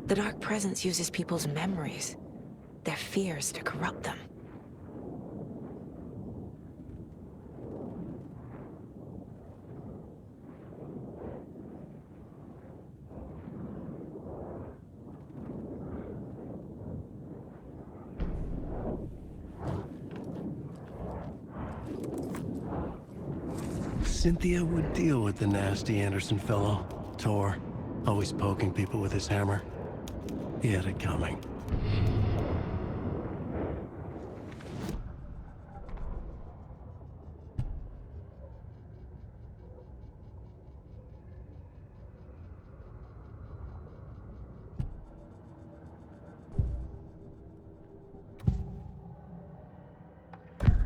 The Dark Presence uses people's memories, their fears to corrupt them. Cynthia would deal with the nasty Anderson fellow, Tor, always poking people with his hammer. He had it coming.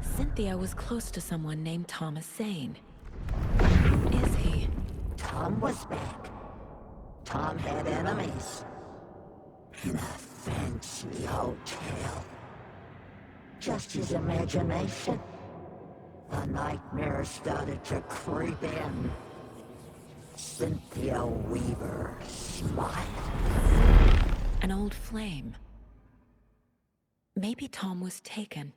Cynthia was close to someone named Thomas Zane. Who is he? Tom was back. Tom had enemies. In a fancy hotel. Just his imagination. The nightmare started to creep in. Cynthia Weaver smiled. An old flame. Maybe Tom was taken.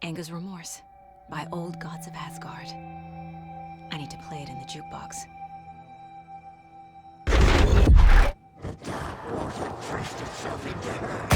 Anger's Remorse by Old Gods of Asgard. I need to play it in the jukebox. The dark water pressed itself into her.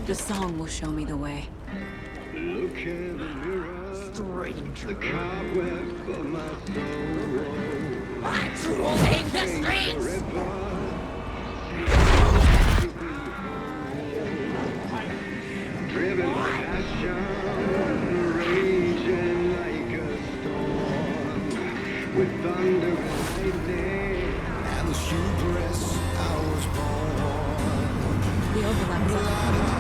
The song will show me the way. Look in the mirror, Stranger. the cobweb of my soul. My trolling the streets! Forever, heaven's passion, raging like a storm, with thunder and lightning, and the hubris I was born. The overlap is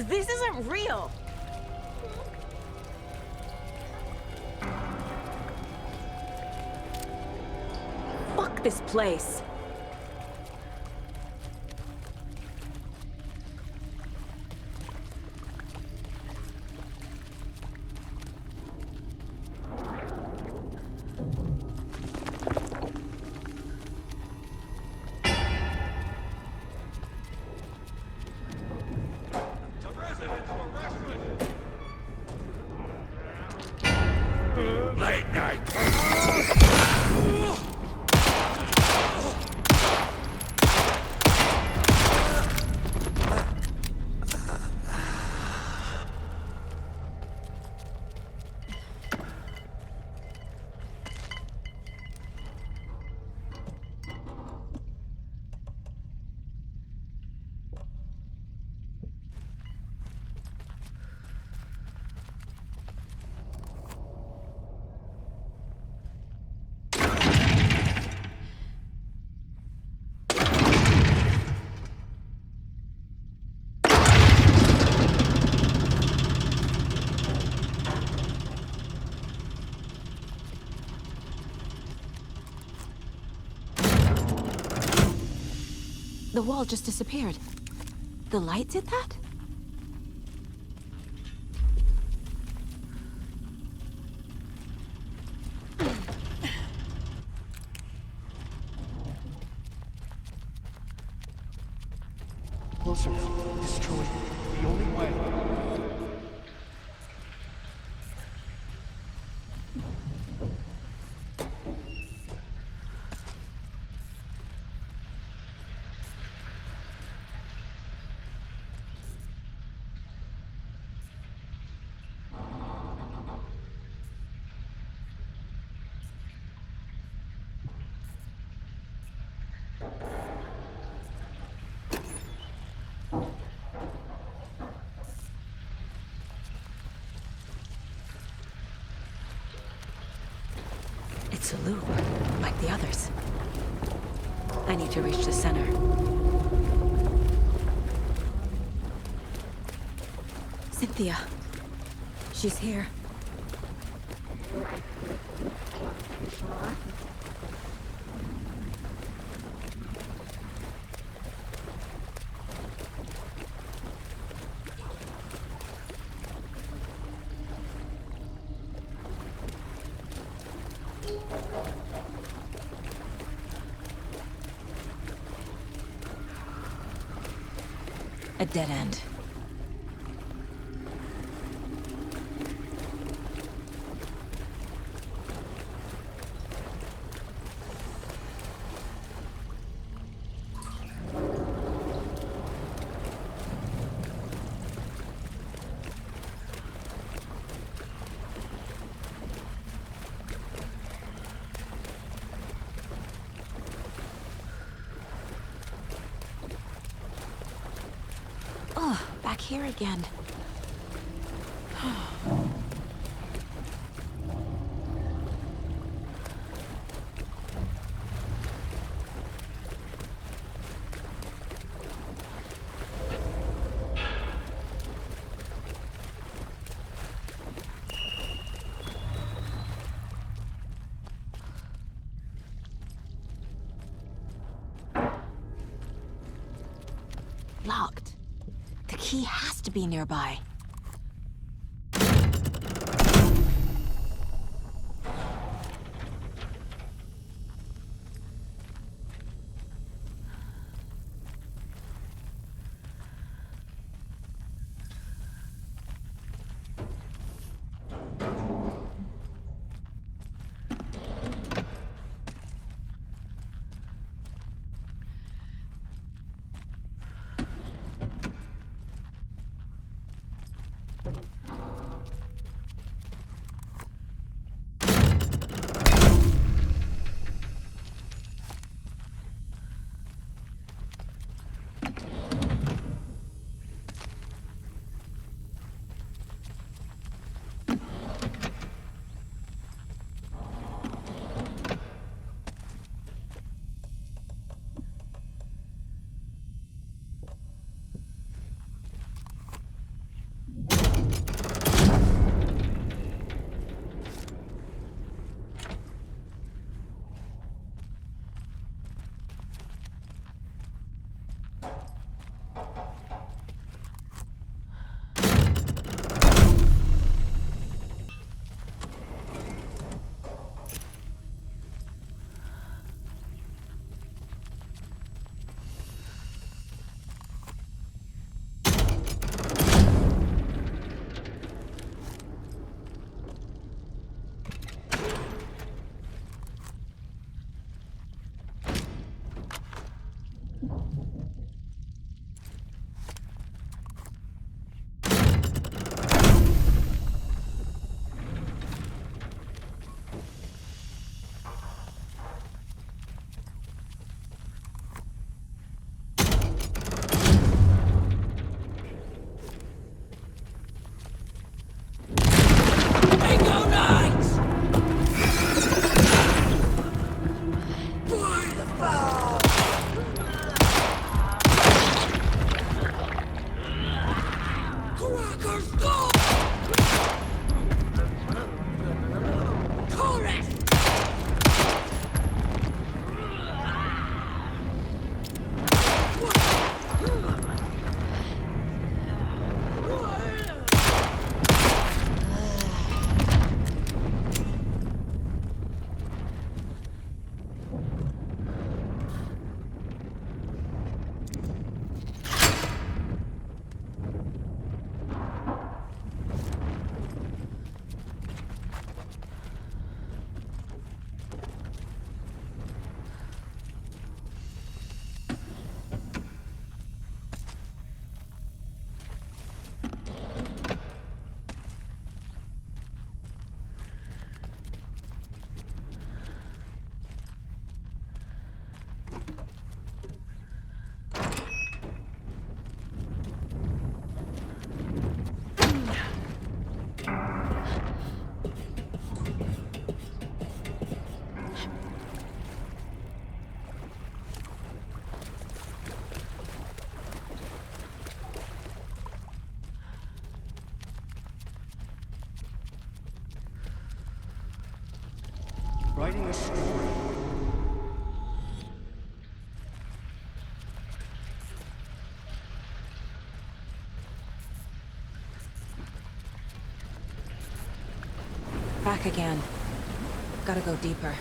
This isn't real! Fuck this place. Late night. The wall just disappeared. The light did that? Closer. Destroy it. The only way. It's a loop, like the others. I need to reach the center. Cynthia. She's here. A dead end. Oh, back here again. Locked. The key has to be nearby. writing a story. Back again. Gotta go deeper.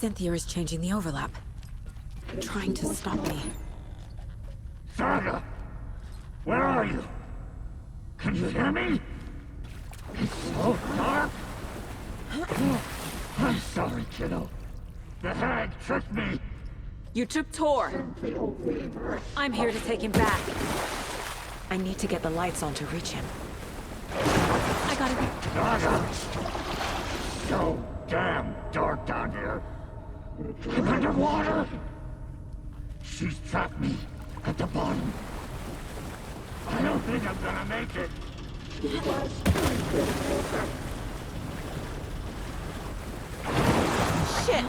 Cynthia is changing the overlap. Trying to stop me. Saga! Where are you? Can you hear me? It's so dark! I'm sorry, kiddo. The hag tricked me. You took Tor. I'm here to take him back. I need to get the lights on to reach him. I gotta be... Saga! So damn dark down here. I'm underwater! She's trapped me at the bottom. I don't think I'm gonna make it. Shit!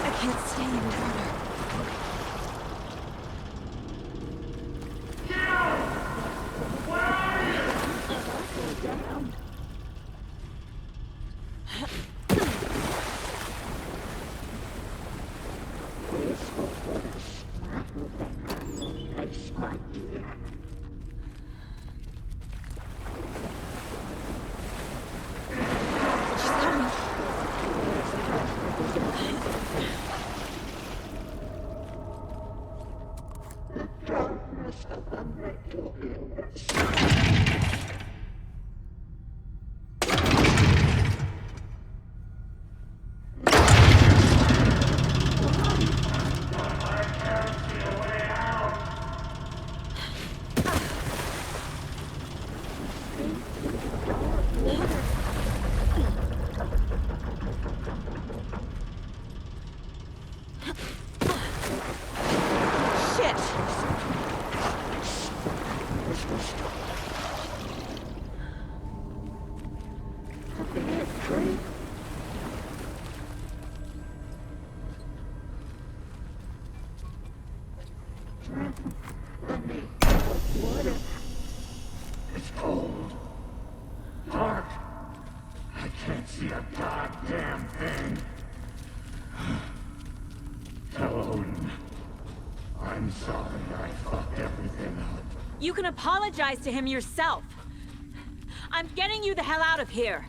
I can't stay in water. It's cold. Dark. I can't see a goddamn thing. Tell Odin. I'm sorry I fucked everything up. You can apologize to him yourself. I'm getting you the hell out of here.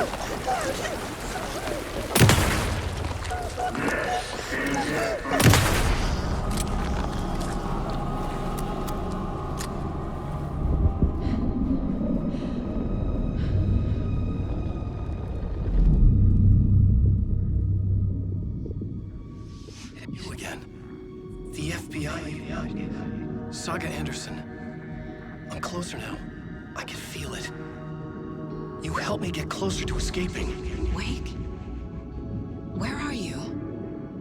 You again. The FBI. Saga Anderson. I'm closer now. I can feel it. You helped me get closer to escaping. Wake? Where are you?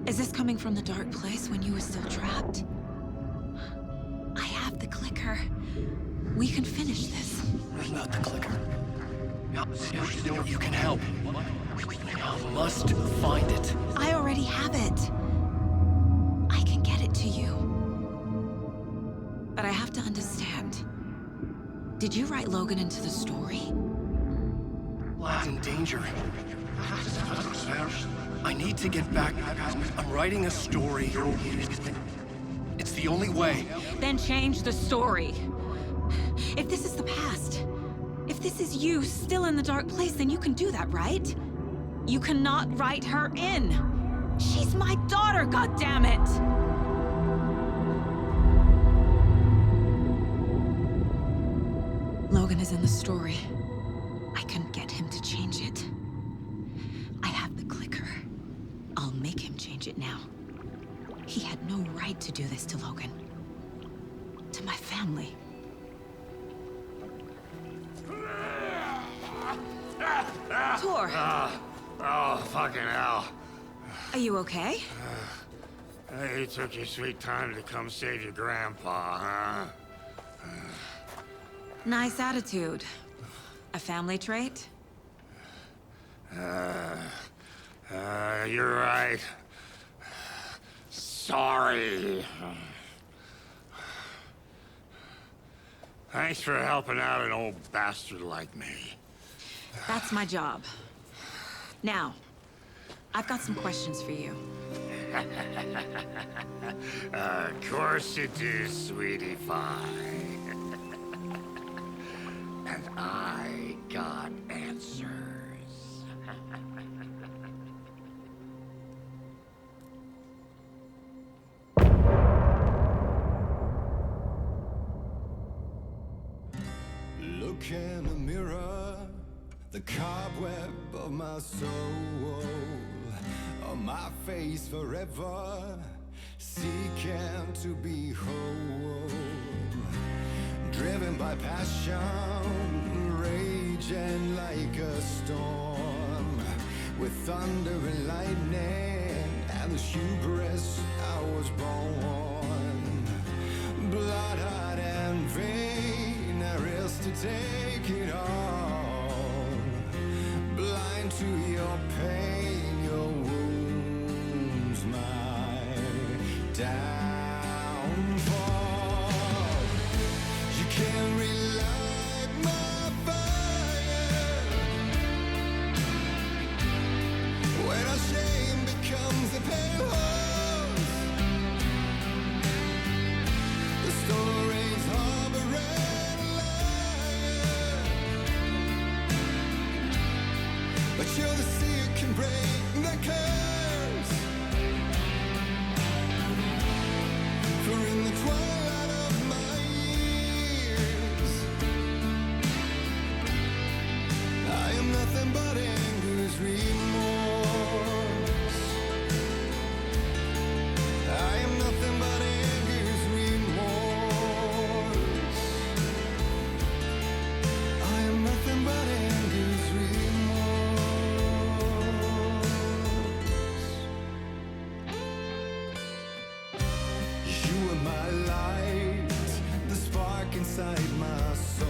Is this coming from the dark place when you were still trapped? I have the clicker. We can finish this. What about the clicker? You can help. We must find it. I already have it. I can get it to you. But I have to understand. Did you write Logan into the story? Lad's in danger. I need to get back. I'm writing a story. It's the only way. Then change the story. If this is the past, if this is you still in the dark place, then you can do that, right? You cannot write her in. She's my daughter, goddammit! Logan is in the story. I can get him to change it. I have the clicker. I'll make him change it now. He had no right to do this to Logan. To my family. Tor! Oh, fucking hell. Are you okay? You took your sweet time to come save your grandpa, huh? Nice attitude. A family trait? You're right. Sorry. Thanks for helping out an old bastard like me. That's my job. Now, I've got some questions for you. Of course you do, sweetie pie. And I got answers. Look in the mirror, the cobweb of my soul, on my face forever, seeking to be whole. Driven by passion, raging like a storm, with thunder and lightning and the hubris I was born. Blood-hot and vain, I risk to take it all. Blind to your pain, your wounds, my downfall. You can't relight my fire when our shame becomes a pale horse. The stories harboring liar, but you're the sea that can break the curse. For in the twilight of my years, I am nothing but anger's remorse. I am nothing but anger's remorse. I am nothing but anger's remorse. You are my light, the spark inside my soul.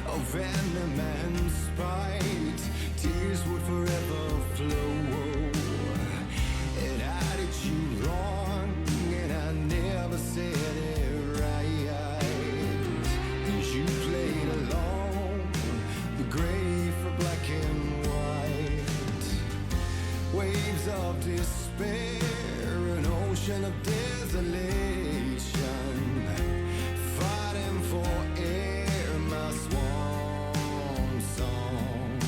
Of venom and spite, tears would forever flow. And I did you wrong, and I never said it right. And you played along, the gray for black and white. Waves of despair, an ocean of desolation, fighting for air, my swan song.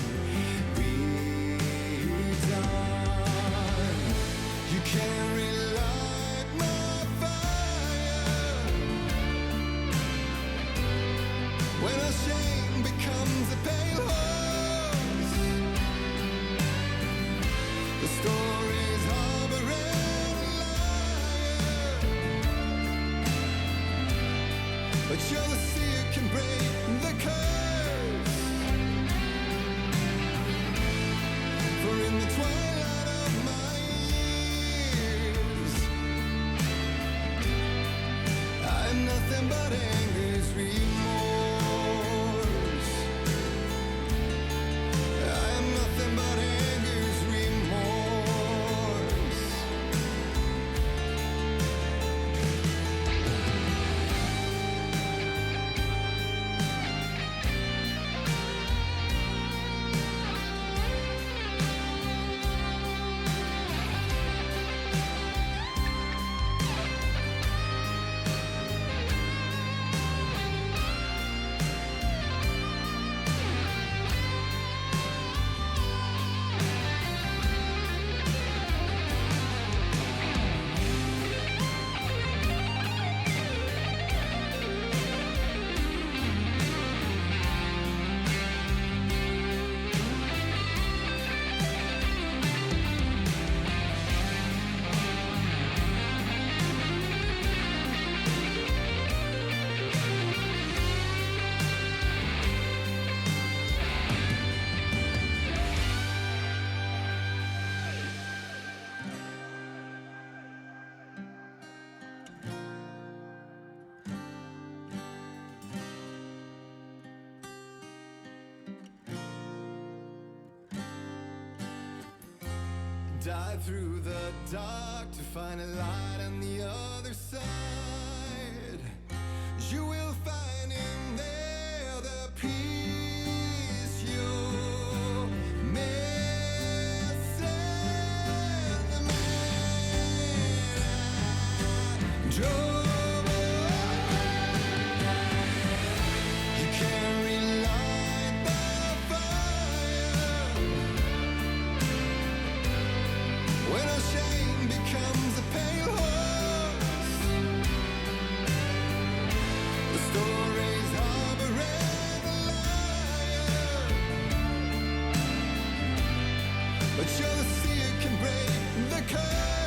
Die through the dark to find a light on the other side. You will find in there the peace you're missing. The man I drove. You can't relight the fire when our shame becomes a pale horse. The stories harboring a liar, but you're the sea can break the curse.